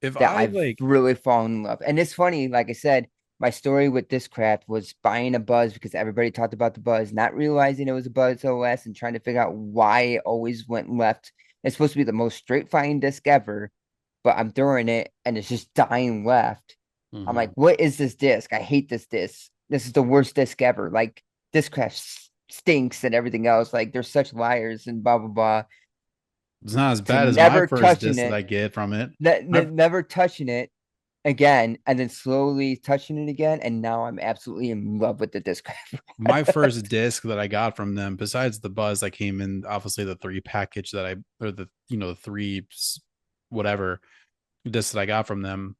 If that I I've like, really fallen in love. And it's funny, like I said, my story with Discraft was buying a Buzz because everybody talked about the Buzz, not realizing it was a Buzz OS and trying to figure out why it always went left. It's supposed to be the most straight flying disc ever, but I'm throwing it and it's just dying left. I'm like, mhm. what is this disc? I hate this disc. This is the worst disc ever. Like Discraft stinks and everything else. Like they're such liars and blah blah blah. It's not as To bad as my never first touching disc that it, I get from it. My never touching it again, and then slowly touching it again, and now I'm absolutely in love with the disc. my first disc that I got from them, besides the Buzz that came in, obviously the three package that I or the the three whatever disc that I got from them,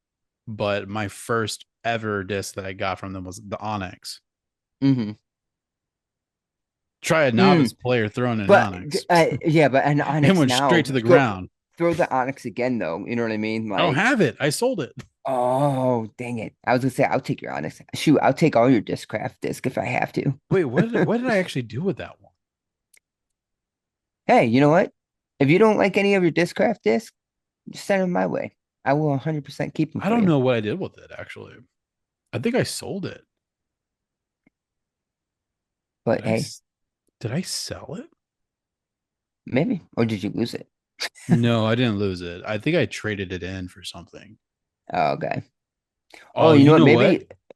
but my first ever disc that I got from them was the Onyx. Mm-hmm. Try a Mm. novice player throwing an But Onyx. yeah, but an It Onyx went straight now to the ground. throw the Onyx again though. You know what I mean? I don't Like, have it. I sold it. oh dang it! I was gonna say I'll take your Onyx. Shoot, I'll take all your Discraft disc if I have to. Wait, what did I actually do with that one? Hey, you know what? If you don't like any of your Discraft discs, just send them my way. I will 100% keep them I for don't you. know what I did with it actually. I think I sold it. But Did I hey, did I sell it? maybe, or did you lose it? No, I didn't lose it. I think I traded it in for something. Oh, okay. Oh, Oh, you know you what? know what?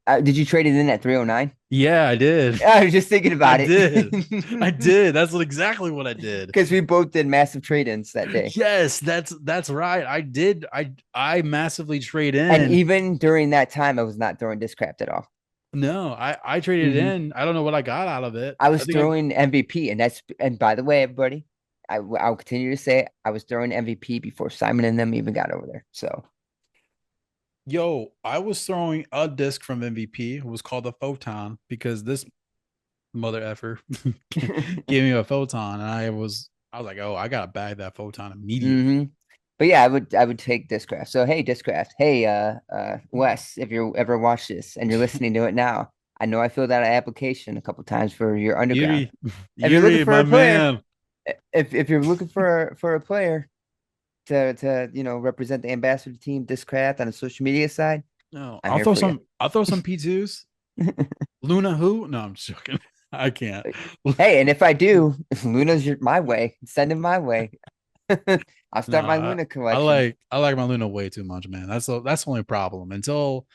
Maybe did you trade it in at 309? Yeah, I did. I was just thinking I about it did. I did. That's exactly what I did. because we both did massive trade-ins that day. Yes, that's right. I did. I massively trade And in. even during that time, I was not throwing Discraft at all. No, I traded Hmm. in. I don't know what I got out of it. I I was think I throwing MVP, and by the way, everybody, I'll continue to say it, I was throwing MVP before Simon and them even got over there. So, I was throwing a disc from MVP. It was called the Photon because this mother effer gave me a Photon, and I was like, oh, I gotta bag that Photon immediately. hmm but yeah, I would take Discraft. So hey, Discraft, hey, Wes, if you ever watch this and you're listening to it now, I know I filled out an application a couple times for your underground. Yuri, If you're looking Yuri, for my a player, man. if you're looking for a player to represent the ambassador team, Discraft on the social media side, No, I'm here for you. I'll throw some P2s. Luna who? No, I'm just joking. I can't. Hey, and if I do, if Luna's my way, send him my way. I'll No, start my Luna I collection. like my Luna way too much, man. That's the only problem. Until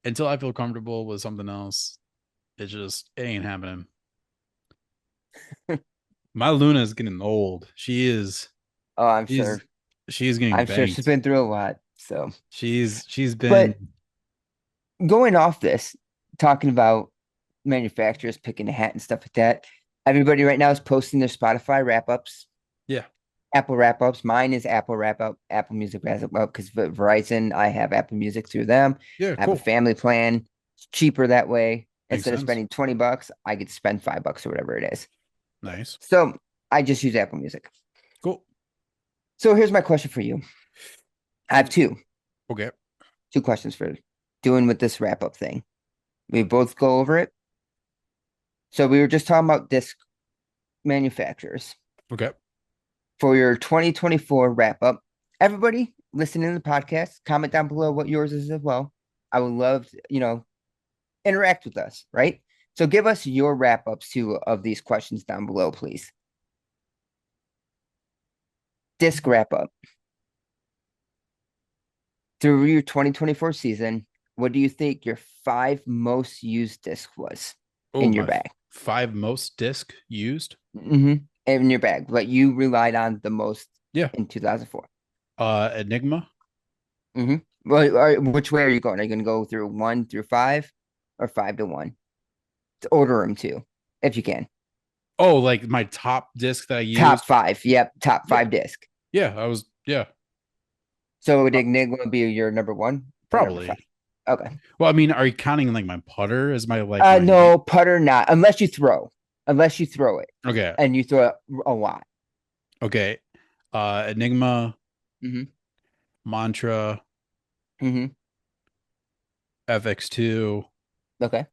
I feel comfortable with something else, it ain't happening. My Luna is getting old. Oh, I'm She's sure. she's getting I'm sure she's banked. been through a lot. So, She's been but going off this, talking about manufacturers picking a hat and stuff like that. Everybody right now is posting their Spotify wrap ups, yeah. Apple wrap ups. Mine is Apple wrap up, Apple Music wrap up because Verizon, I have Apple Music through them. Yeah, I have a cool. family plan. It's cheaper that way. Makes Instead of sense. spending $20, I get to spend $5 or whatever it is. Nice. So I just use Apple Music. Cool. So here's my question for you. I have Okay. two questions for doing with this wrap up thing. We both go over it. So we were just talking about disc manufacturers Okay. for your 2024 wrap up. Everybody listening to the podcast, comment down below what yours is as well. I would love to, interact with us, right? So give us your wrap ups too of these questions down below, please. Disc wrap up through your 2024 season. What do you think your five most used disc was Oh, in your my bag? five most disc used. In your bag, but you relied on the most Yeah. in 2004. Enigma. Mm-hmm. Well, which way are you going? Are you going to go through one through five or five to one? To order them too, if you can. Oh, like my top disc that I Top used. five. Yep. Top Yeah. five disc. Yeah, I was yeah, So would Enigma be your number one or number five? probably. Okay. Well, I mean, are you counting like my putter as my like my No, putter not, unless you throw it okay. and you throw it a lot. Okay. Enigma, Mm-hmm. mantra, Mm-hmm. FX2. Okay.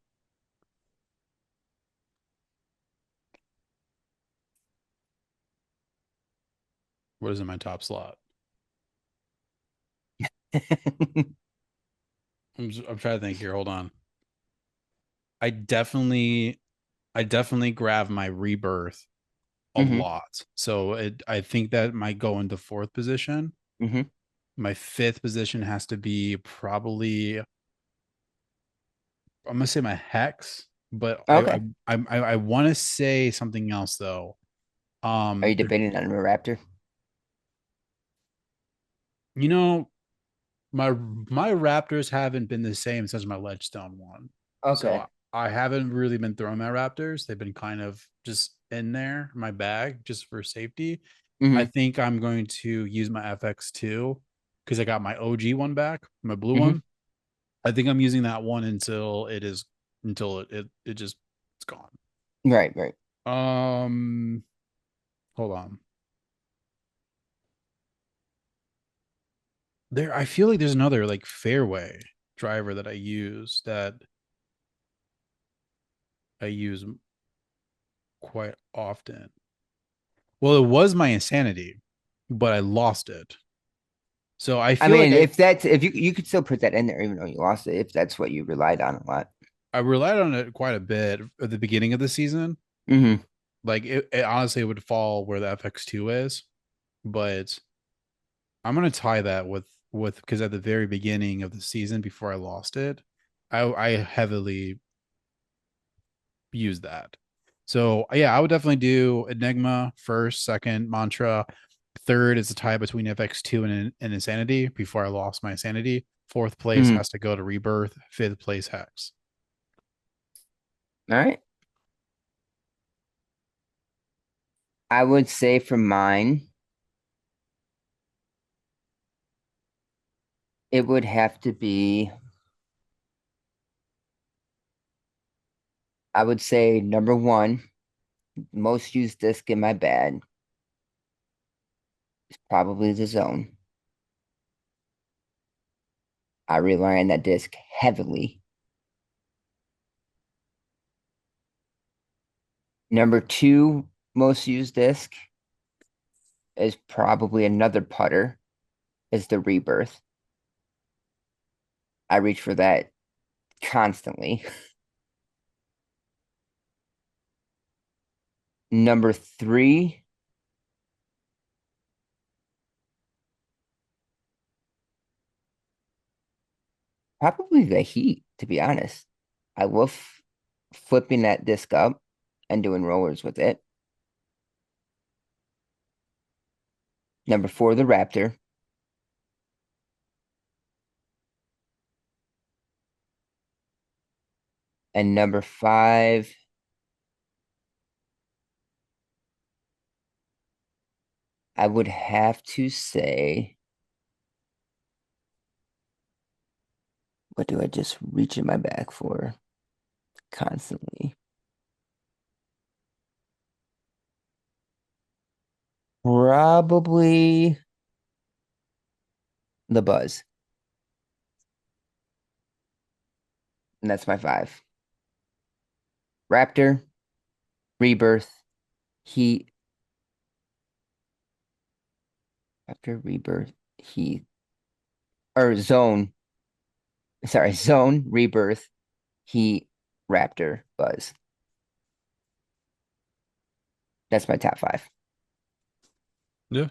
What is in my top slot? I'm trying to think here. Hold on. I definitely I definitely grab my rebirth a hmm lot. So I think that might go into fourth position. hmm My fifth position has to be probably I'm gonna say my hex, but Okay. I want to say something else though. Are you There, debating on a Raptor? you know, my Raptors haven't been the same since my Ledgestone one. So Okay. I haven't really been throwing my Raptors. They've been kind of just in there, my bag, just for safety. I hmm think I'm going to use my FX2 because I got my OG one back, my blue hmm one. I think I'm using that one until it just it's gone. Right, right. Um, hold on. There, I feel like there's another like fairway driver that I use quite often. Well, it was my insanity, but I lost it. So I I feel like mean, if you could still put that in there even though you lost it, if that's what you relied on a lot. I relied on it quite a bit at the beginning of the season. hmm Like it honestly would fall where the FX2 is, but I'm gonna tie that with because at the very beginning of the season before I lost it, I heavily used that. So yeah, I would definitely do Enigma first, second Mantra, third is a tie between FX2 and Insanity before I lost my Insanity. Fourth place hmm has to go to Rebirth. Fifth place Hex. All right. I would say for mine, it would have to be, I would say number one, most used disc in my bag is probably the Zone. I rely on that disc heavily. Number two, most used disc is probably another putter, is the Rebirth. I reach for that constantly. Number three, probably the Heat, to be honest. I love flipping that disc up and doing rollers with it. Number four, the Raptor. And number five, I would have to say, what do I just reach in my bag for constantly? Probably the Buzz. And that's my five. Raptor, Rebirth, Heat, Raptor, Rebirth, Heat, or Zone. Sorry, Zone, Rebirth, Heat, Raptor, Buzz. That's my top five. Yeah.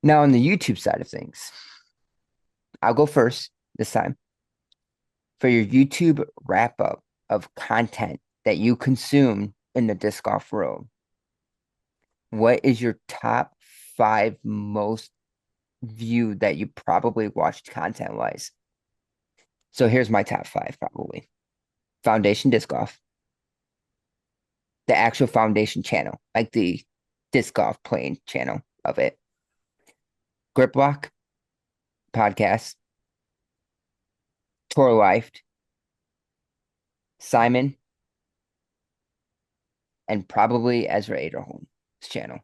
Now, on the YouTube side of things, I'll go first this time. For your YouTube wrap up of content that you consume in the disc golf world, what is your top five most viewed that you probably watched content wise? So here's my top five probably. Foundation Disc Golf, the actual Foundation channel, like the disc golf playing channel of it. Grip Block podcast, Tour Life, Simon, and probably Ezra Aderholm's channel.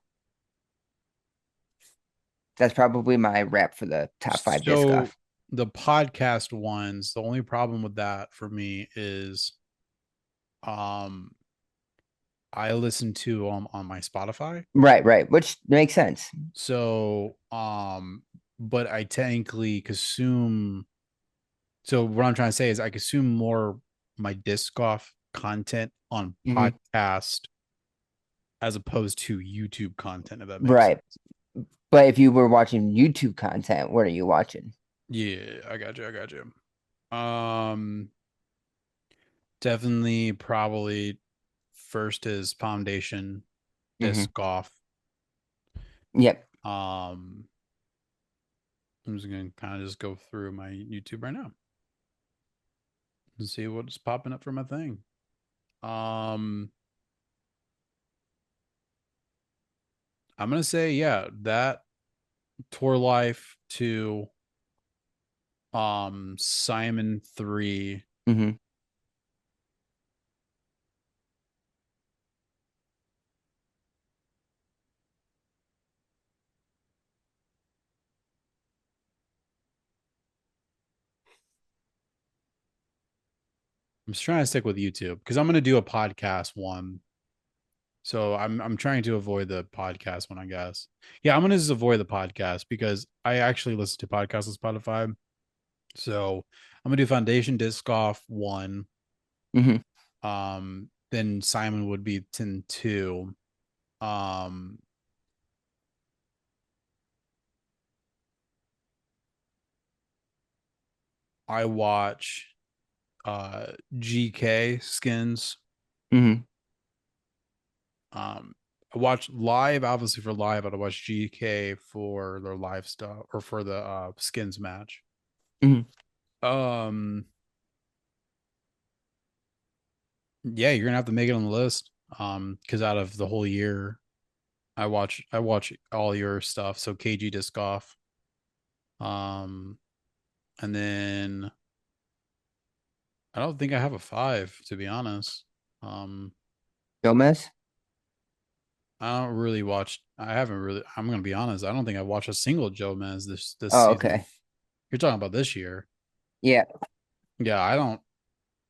That's probably my wrap for the top five disc So golf. the podcast ones, the only problem with that for me is um I listen to on my Spotify. Right, right, which makes sense. So but I technically consume, so what I'm trying to say is I consume more my disc golf content on Hmm. podcast as opposed to YouTube content, if that makes Right. sense. But if you were watching YouTube content, what are you watching? Yeah, I got you. I got you. Definitely probably first is Foundation Hmm. disc golf. Yep. Um, I'm just gonna kind of just go through my YouTube right now and see what's popping up for my thing. Um, I'm gonna say yeah, that Tour Life 2, Simon 3. Hmm. I'm just trying to stick with YouTube because I'm gonna do a podcast one. So I'm trying to avoid the podcast one, I guess. Yeah, I'm gonna just avoid the podcast because I actually listen to podcasts on Spotify. So I'm gonna do Foundation Disc Golf one. Hmm. Then Simon would be 10 2. Um, I watch GK skins. Hmm. I watch live, obviously for live, I'd watch GK for their live stuff or for the skins match. Hmm. Um, yeah, you're gonna have to make it on the list. Because out of the whole year, I watch all your stuff. So KG disc golf. Um, and then I don't think I have a five, to be honest. Um, Gomez? I don't really watch. I haven't really. I'm gonna be honest. I don't think I watched a single Joe Mez this Oh, season. okay. You're talking about this year. Yeah. Yeah, I don't.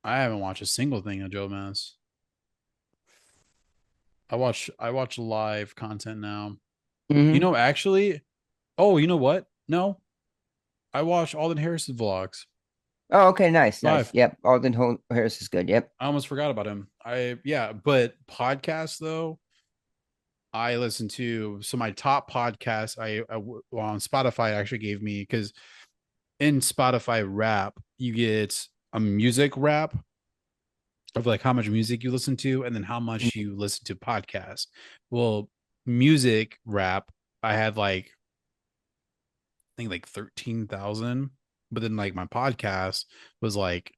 I haven't watched a single thing of Joe Mez. I watch live content now. You Hmm. know, actually. Oh, you know what? No, I watch Alden Harris's vlogs Oh, okay. Nice, nice. live. Yep. Harris is good. Yep. I almost forgot about him. Yeah, but podcasts though, I listen to. So my top podcast, well, on Spotify actually gave me, because in Spotify rap, you get a music rap of like how much music you listen to and then how much Mhm. you listen to podcasts. Well, music rap, I had like I think like 13,000, but then like my podcast was like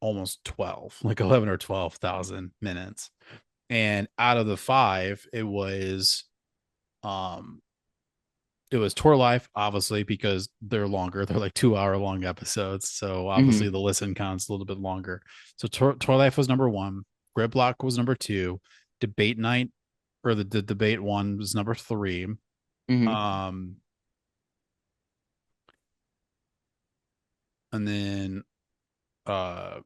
almost 12, like 11 or 12,000 minutes. And out of the five, um it was Tour Life, obviously, because they're longer. They're like 2 hour long episodes. So Hmm. obviously the listen counts a little bit longer. So Tour Life was number one. Gridlock was number two. Debate Night, or the debate one, was number three. Hmm. Um, and then uh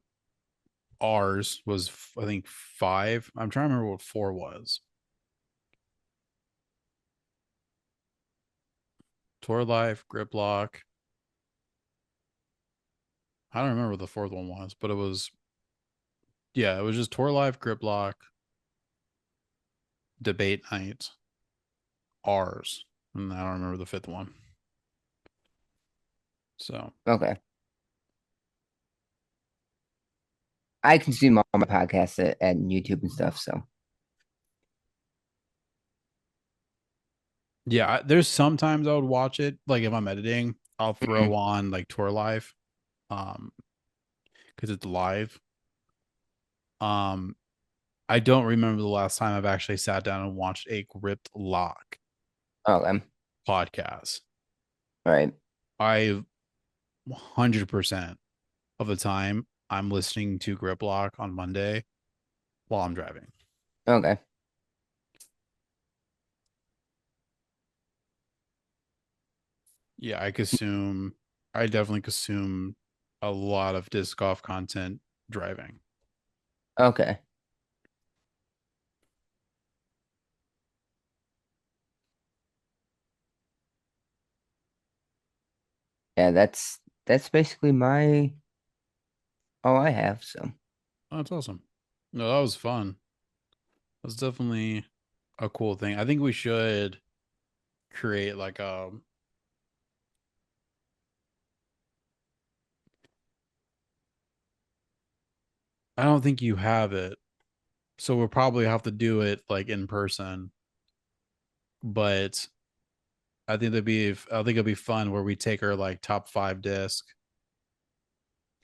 ours was, I think, five. I'm trying to remember what four was. Tour Life, Griplock. I don't remember what the fourth one was, but it was, yeah, it was just Tour Life, Griplock, Debate Night, ours, and I don't remember the fifth one. So Okay. I consume all my podcasts and YouTube and stuff. So. yeah, there's sometimes I would watch it, like if I'm editing, I'll Mhm. throw on like Tour Life, um, because it's live. Um, I don't remember the last time I've actually sat down and watched a Gripped Lock Okay. podcast. All right. I 100% of the time I'm listening to Grip Lock on Monday while I'm driving. Okay. Yeah, I consume. I definitely consume a lot of disc golf content driving. Okay. Yeah, that's basically my all I have. So Oh, that's awesome. No, that was fun. That's definitely a cool thing. I think we should create like a. I don't think you have it, so we'll probably have to do it like in person. But I think it'd be fun where we take our like top five disc,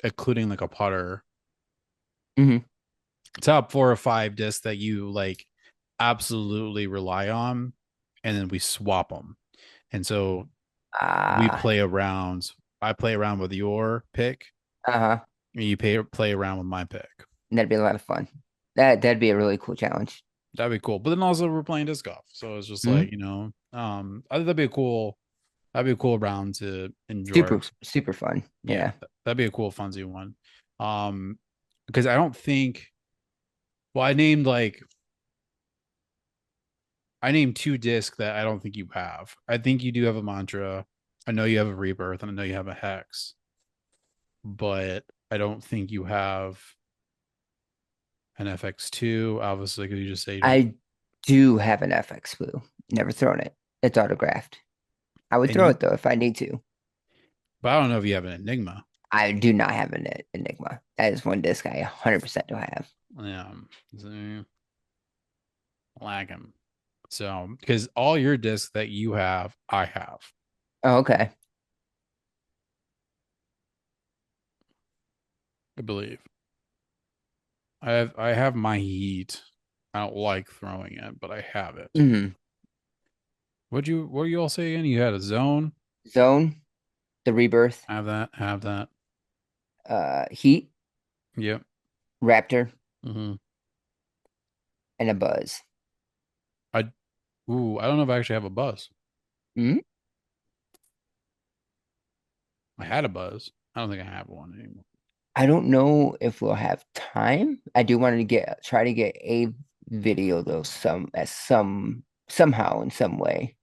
including like a putter, hmm top 4 or 5 discs that you like absolutely rely on, and then we swap them. And so we ah play around. I play around with your pick, uh-huh. and you play around with my pick. That'd be a lot of fun. That'd be a really cool challenge. That'd be cool. But then also we're playing disc golf, so it's just Hmm like I think that'd be a cool round to enjoy. Super fun. Yeah, Yeah. that'd be a cool funsy one. Um, because I don't think. Well, I named 2 discs that I don't think you have. I think you do have a mantra. I know you have a rebirth, and I know you have a hex, but I don't think you have an FX2. Obviously, because you just say you don't. I do have an FX Blue. Never thrown it. It's autographed. I would And throw you, it though if I need to. but I don't know if you have an Enigma. I do not have an Enigma. That is one disc I 100% do have. Yeah, so, lack him. So, because all your discs that you have, I have. Oh, okay. I believe I have my heat. I don't like throwing it, but I have it. hmm What do you all say again? You had a zone. Zone, the rebirth, Have that. Have that. heat, Yep. raptor, hmm and a buzz. I Ooh, I don't know if I actually have a buzz. Hmm I had a buzz. I don't think I have one anymore. I don't know if we'll have time. I do want to try to get a video though, somehow in some way.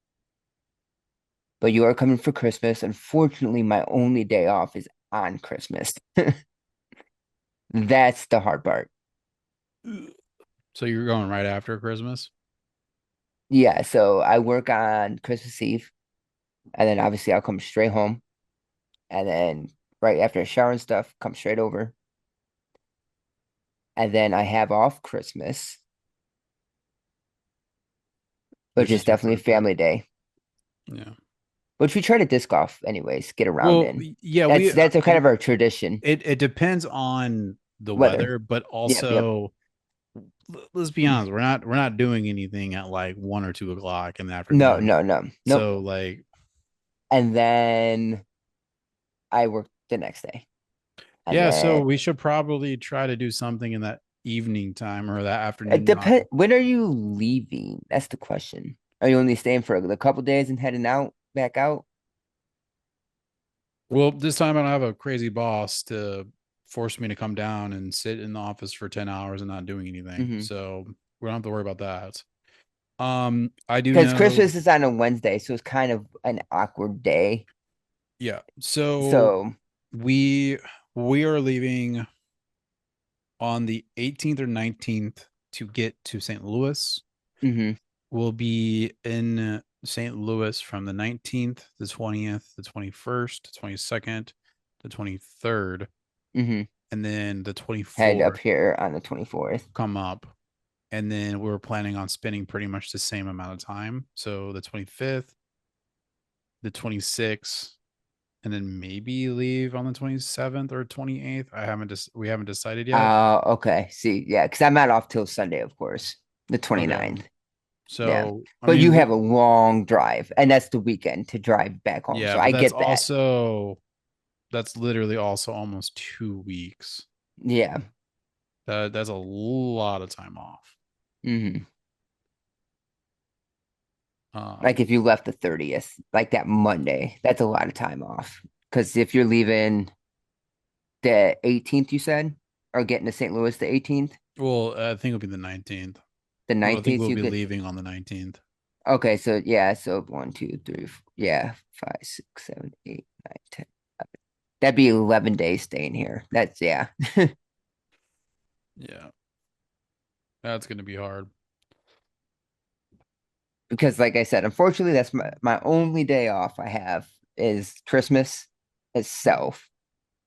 But you are coming for Christmas. Unfortunately, my only day off is on Christmas. That's the hard part. So you're going right after Christmas? Yeah, so I work on Christmas Eve, and then obviously I'll come straight home, and then right after a shower and stuff, come straight over. And then I have off Christmas, which Which is is your definitely a birthday. family day, Yeah. which we try to disc off anyways, get around Well, in. yeah, That's a kind of our tradition. it depends on the Weather. weather, but Yep. also let's be honest, we're not doing anything at like 1 or 2 o'clock in the No, afternoon. no, no. Nope. So like And then I work the next day. And yeah, so then we should probably try to do something in that evening time or that it afternoon depends. time. When are you leaving? That's the question. Are you only staying for a couple days and heading out, back out? Well, this time I don't have a crazy boss to force me to come down and sit in the office for 10 hours and not doing anything. Mm-hmm. So we don't have to worry about that. I do Because know, Christmas is on a Wednesday, so it's kind of an awkward day. yeah. So So, we we are leaving on the 18th or 19th to get to St. Louis. hmm We'll be in St. Louis from the 19th, the 20th, the 21st, the 22nd, the 23rd, hmm and then the head up 24th here on the 24th. come up. And then we were planning on spending pretty much the same amount of time. So the 25th, the 26th, and then maybe leave on the 27th or 28th. We haven't decided yet. Okay. See, yeah, because I'm not off till Sunday, of course, the Okay. 29th. Yeah. So, I But mean, you have a long drive, and that's the weekend to drive back home. yeah, So but I get that. that's literally also almost 2 weeks. Yeah. That's a lot of time off. hmm Like Um, if you left the 30th, like that Monday, that's a lot of time off. Because if you're leaving the 18th, you said, or getting to St. Louis the 18th, Well, I think it'll be the 19th. the Well, I think 19th, we'll you be get. leaving on the 19th. Okay, so yeah, so one, two, three, yeah, 5, 6, 7, 8, 9, 10. That'd be 11 days staying here. That's yeah. Yeah, that's gonna be hard. Because like I said, unfortunately, that's my only day off I have is Christmas itself.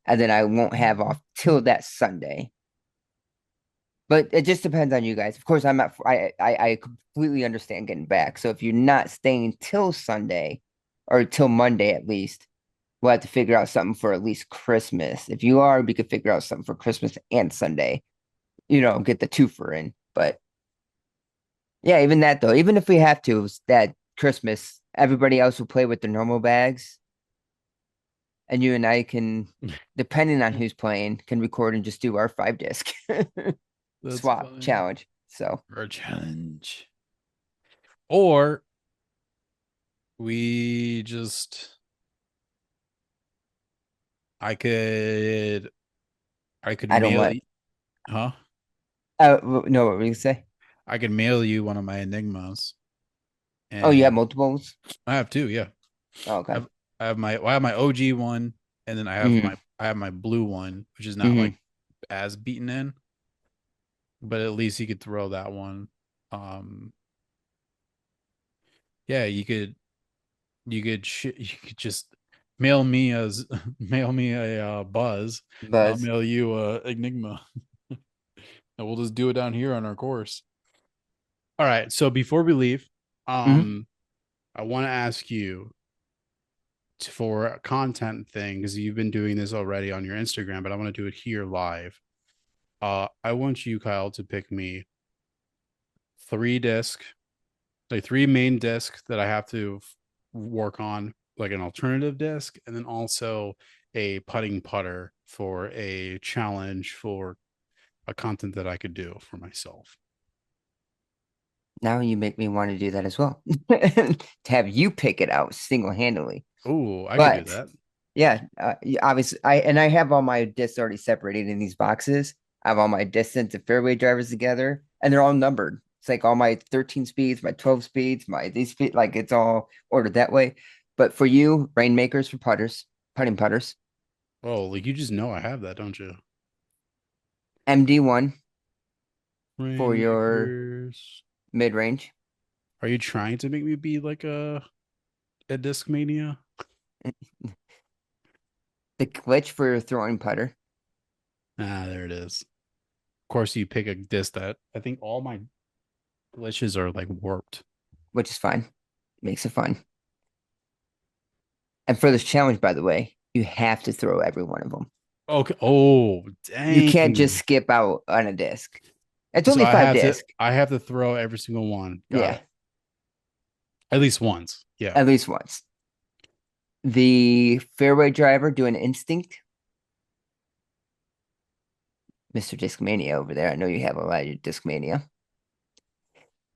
And then I won't have off till that Sunday. But it just depends on you guys. Of course, I'm not. I completely understand getting back. So if you're not staying till Sunday, or till Monday at least, we'll have to figure out something for at least Christmas. If you are, we could figure out something for Christmas and Sunday. Get the twofer in. But yeah, even that though, even if we have to, that Christmas, everybody else will play with their normal bags, and you and I can, depending on who's playing, can record and just do our 5 disc That's swap fine. challenge. So For a challenge. Or we just I could I could I don't mail want. you, huh? No, what were you say? I could mail you one of my enigmas. Oh, you have And multiples? I have two, yeah. Oh, I okay. have I have my OG one, and then Mm-hmm. I have my blue one, which is not like Mm-hmm. as beaten in, but at least you could throw that one. Um yeah, you could just mail me as mail me a buzz, and I'll Buzz. mail you a enigma, and we'll just do it down here on our course. All right, so before we leave, Mm-hmm. um I want to ask you for a content thing, because you've been doing this already on your Instagram, but I want to do it here live. I want you, Kyle, to pick me three disc, like three main discs that I have to work on, like an alternative disc, and then also a putting putter for a challenge for a content that I could do for myself. Now you make me want to do that as well. To have you pick it out single-handedly. Oh, I could do But that. yeah, obviously, I have all my discs already separated in these boxes. I have all my distance and fairway drivers together, and they're all numbered. It's like all my 13 speeds, my 12 speeds, my these speed, like it's all ordered that way. But for you, rainmakers for putters, putting putters, Oh, like you just know I have that, don't you? MD1 for your Rainmakers. mid range, Are you trying to make me be like a disc mania? the glitch for your throwing putter, Ah, there it is. Of course, you pick a disc that I think all my glitches are like warped. which is fine, makes it fun. And for this challenge, by the way, you have to throw every one of them. Okay. Oh, You can't just dang. skip out on a disc. It's So only five discs. I have to throw every single one. Got Yeah, it. At least once. Yeah. at least once. The fairway driver doing instinct, Mr. Discmania over there. I know you have a lot of Discmania.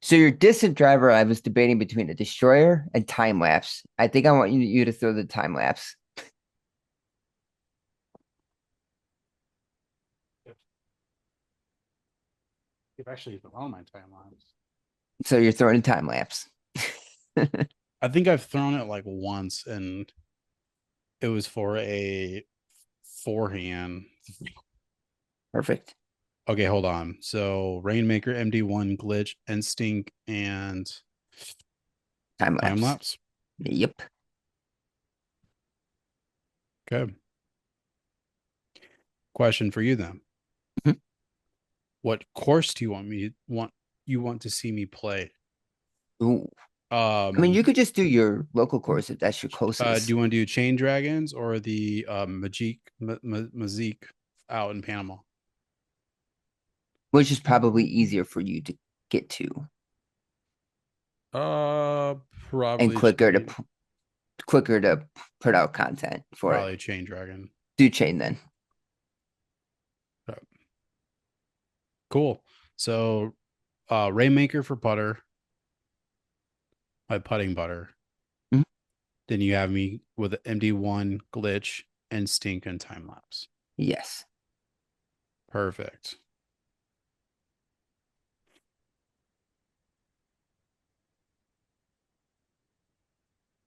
So your distant driver, I was debating between a destroyer and time lapse. I think I want you to throw the time lapse. You've actually thrown my timelines. So you're throwing a time lapse. I think I've thrown it like once, and it was for a forehand. Perfect. Okay, hold on. So Rainmaker, MD1, Glitch, Instinct, and Time Time lapse. Lapse. Yep. Okay. Question for you then. Mhm. What course do you want to see me play? Ooh. I mean, Um, you could just do your local course if that's your do closest, you want to do Chain Dragons or the Mazik out in Panama? which is probably easier for you to get to Uh, and probably chain, quicker to put out content for it. probably Chain Dragon. Do chain then. Uh, Cool. So, Rainmaker for putter, my putting putter. Mhm. Then you have me with the MD1 glitch and stink and time lapse. Yes. Perfect.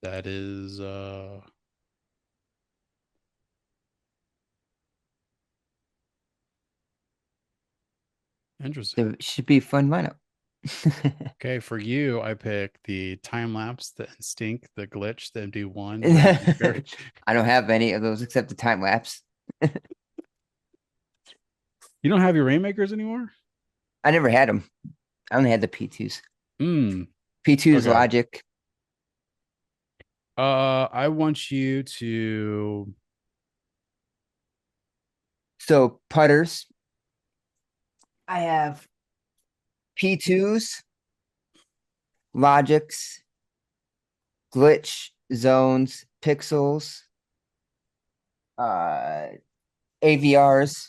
That is interesting. So it should be a fun lineup. Okay, for you, I pick the time lapse, the stink, the glitch, the MD1, the Rainmaker. I don't have any of those except the time lapse. You don't have your Rainmakers anymore? I never had them. I only had the P2s. Hmm. P2's Okay. logic. I want you to. So putters, I have P2s, logics, glitch, zones, pixels, uh, AVRs,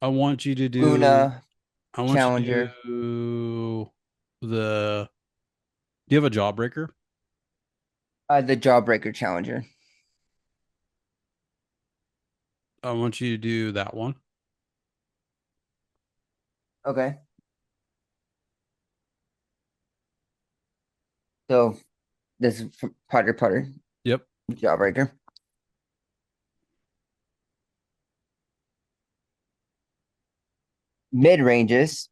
I want you to do. Luna, I want you to Challenger, do the. Do you have a Jawbreaker? the Jawbreaker Challenger. I want you to do that one. Okay. So this is putter, Yep. Jawbreaker. Mid ranges.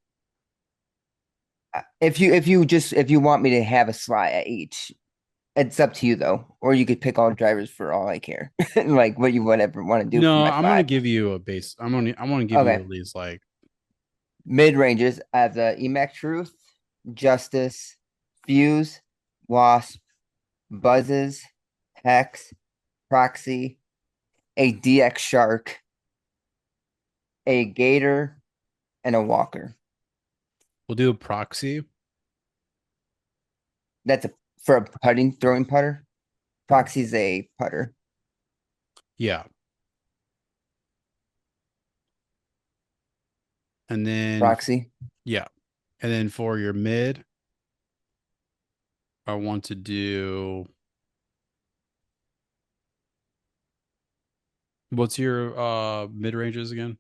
If you want me to have a slot at each, it's up to you though. Or you could pick all drivers for all I care. Like what you whatever want to do for No, my I'm gonna five. give you a base. I'm gonna give you Okay. at least like Mid ranges, I have the Emac Truth, Justice, Fuse, Wasp, Buzzes, Hex, Proxy, a DX Shark, a Gator, and a Walker. we'll do a proxy. That's for a putting throwing putter. Proxy's a putter. Yeah. And then Proxy. yeah. And then for your mid, I want to do what's your mid ranges again?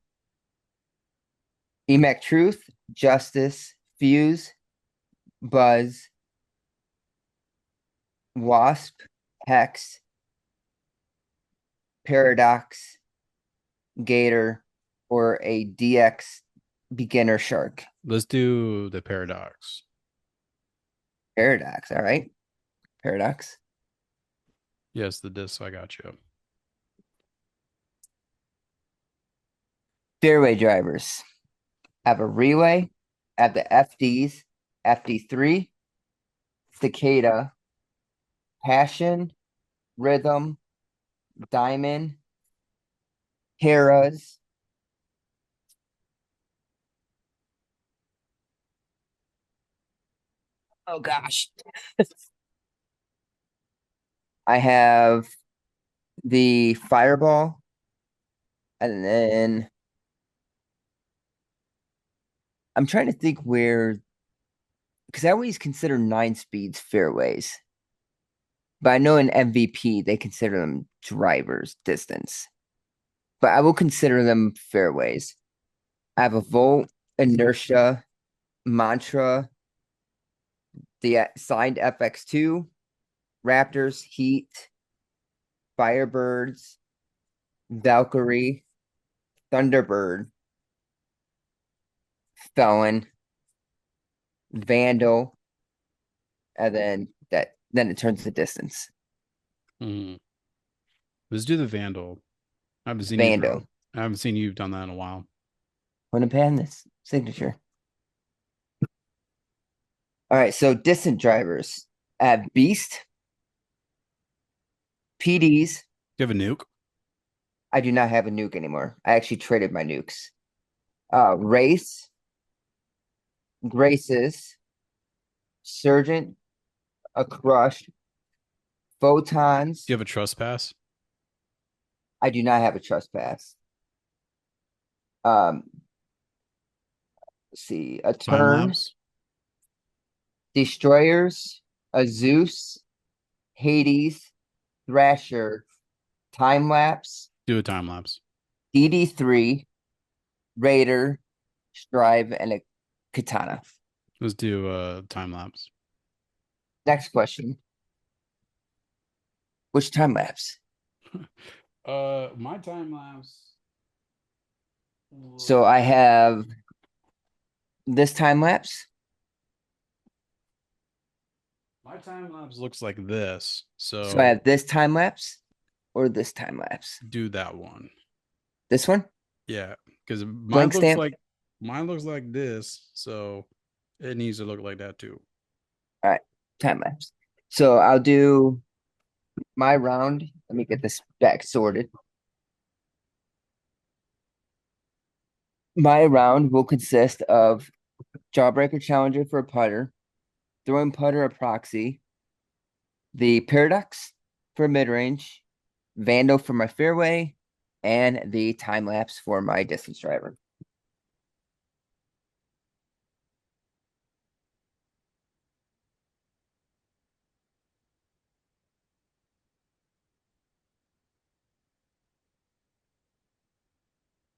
Emac Truth, Justice, Fuse, Buzz, Wasp, Hex, Paradox, Gator, or a DX beginner shark. Let's do the paradox. Paradox, all right. Paradox. Yes, the disc. I got you. Fairway drivers. I have a relay. I have the FDs, FD3, Cicada, Passion, Rhythm, Diamond, Heras. Oh gosh. I have the Fireball, and then I'm trying to think where, because I always consider 9 speeds fairways, but I know in MVP they consider them drivers distance, but I will consider them fairways. I have a Volt, Inertia, Mantra, the signed FX2, Raptors, Heat, Firebirds, Valkyrie, Thunderbird, Felon, Vandal, and then it turns to distance. Mm. Let's do the vandal. I haven't seen you throw. Vando. I haven't seen you done that in a while. Winnipeg, this signature. All right, so distant drivers. At Beast, PDs. Do you have a nuke? I do not have a nuke anymore. I actually traded my nukes. Race, Graces, Surgeon, a Crush, Do you Photons. have a trespass? I do not have a Trespass. Um, let's see, a Time Turn, lapse? Destroyers, a Zeus, Hades, Thrasher, Time Lapse, Do a time lapse. DD3, Raider, Strive, and a Katana. Let's do a time lapse. Next question. Which time lapse? My time lapse. So I have this time lapse. My time lapse looks like this. So I So have this time lapse or this time lapse. do that one. This one? Yeah, because Blank stamp. mine looks like this, so it needs to look like that too. All right, time lapse. So I'll do my round. Let me get this back sorted. My round will consist of Jawbreaker Challenger for a putter, throwing putter a proxy, the Paradox for mid range, Vandal for my fairway, and the time lapse for my distance driver.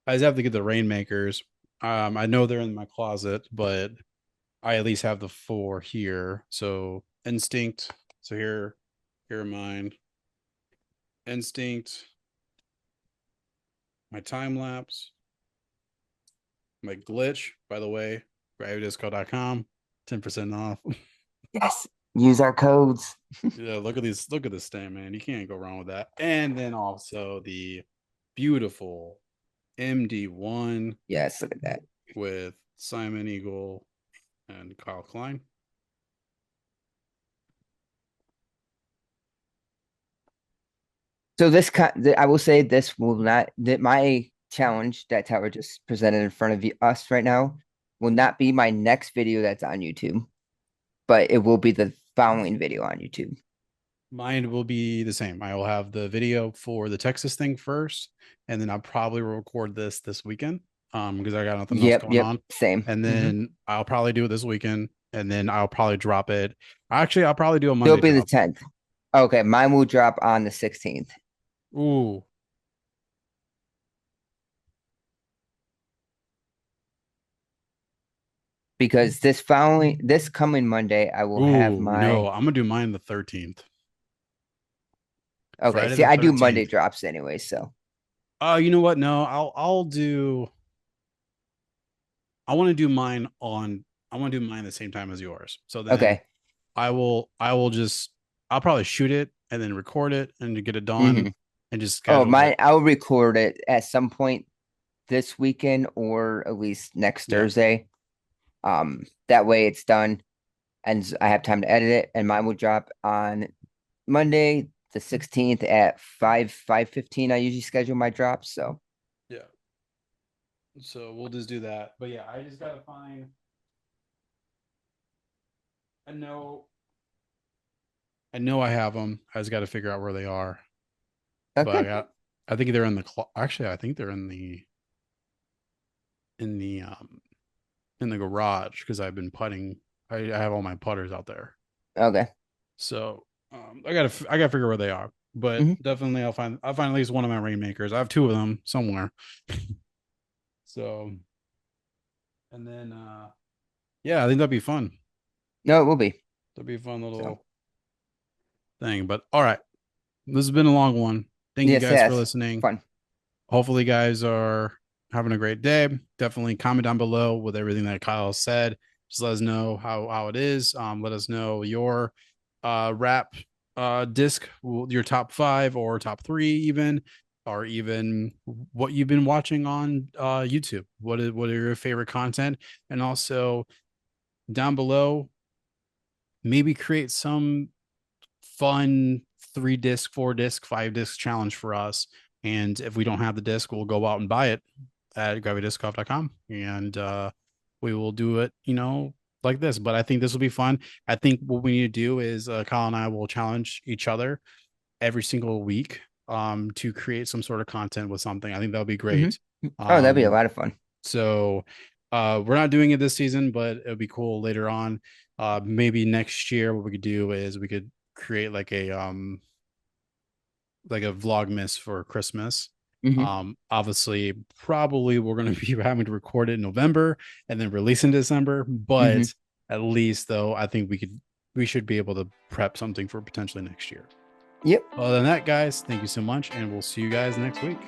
I just have to get the rainmakers. I know they're in my closet, but I at least have the four here. So instinct. So here are mine. Instinct, my time lapse, my glitch, by the way, gravitydisco.com, 10% off. Yes, use our codes. Yeah, look at this stamp, man. You can't go wrong with that. And then also the beautiful MD1 Yes, look at that. with Simon Eagle and Kyle Klein. So I will say this will not that my challenge that Tower just presented in front of us right now will not be my next video that's on YouTube, but it will be the following video on YouTube. Mine will be the same. I will have the video for the Texas thing first, and then I'll probably record this weekend because I got nothing else Yep, going yep, on. same. And Mm-hmm. then I'll probably do it this weekend, and then I'll probably drop it. Actually, I'll probably do a It'll Monday be the drop. 10th. Okay, mine will drop on the 16th Ooh, because this coming Monday I will have ooh, my no, I'm gonna do mine the 13th. okay. Friday See, the I do Monday 13th. drops anyway, so You know what? No, I'll do I want to do mine on I want to do mine the same time as yours. So then okay. I will just I'll probably shoot it and then record it and to get it done Mm-hmm. and just Oh, schedule mine it. I'll record it at some point this weekend or at least next Yeah. Thursday. That way it's done and I have time to edit it. And mine will drop on Monday, the 16th at 5:15. I usually schedule my drops. So Yeah. So we'll just do that. But yeah, I just gotta find I know I know I have them. I just got to figure out where they are. But okay. I think they're in the actually I think they're in the garage because I've been putting. I have all my putters out there. Okay. So I gotta figure where they are. But Hmm. definitely I'll find at least one of my rainmakers. I have two of them somewhere. So and then yeah, I think that'd be fun. No, it will be. That'd be a fun So little thing. But all right. This has been a long one. Thank you yes, guys for yes. listening. Fun. Hopefully, guys are having a great day. Definitely comment down below with everything that Kyle said. Just let us know how it is. Let us know your rap disc, your top five or top three, even, or even what you've been watching on YouTube. What are your favorite content? And also down below, maybe create some fun 3 disc, 4 disc, 5 disc challenge for us. And if we don't have the disc, we'll go out and buy it at gravitydiscgolf.com and we will do it, like this. But I think this will be fun. I think what we need to do is Kyle and I will challenge each other every single week to create some sort of content with something. I think that'll be Hmm. great. Oh, that'd be a Um, lot of fun. so we're not doing it this season, but it'll be cool later on. Maybe next year, what we could do is we could create like a vlogmas for Christmas. Hmm. Obviously, probably we're going to be having to record it in November and then release in December. Hmm. But at least, though, I think we should be able to prep something for potentially next year. Yep. Other than that, guys, thank you so much, and we'll see you guys next week.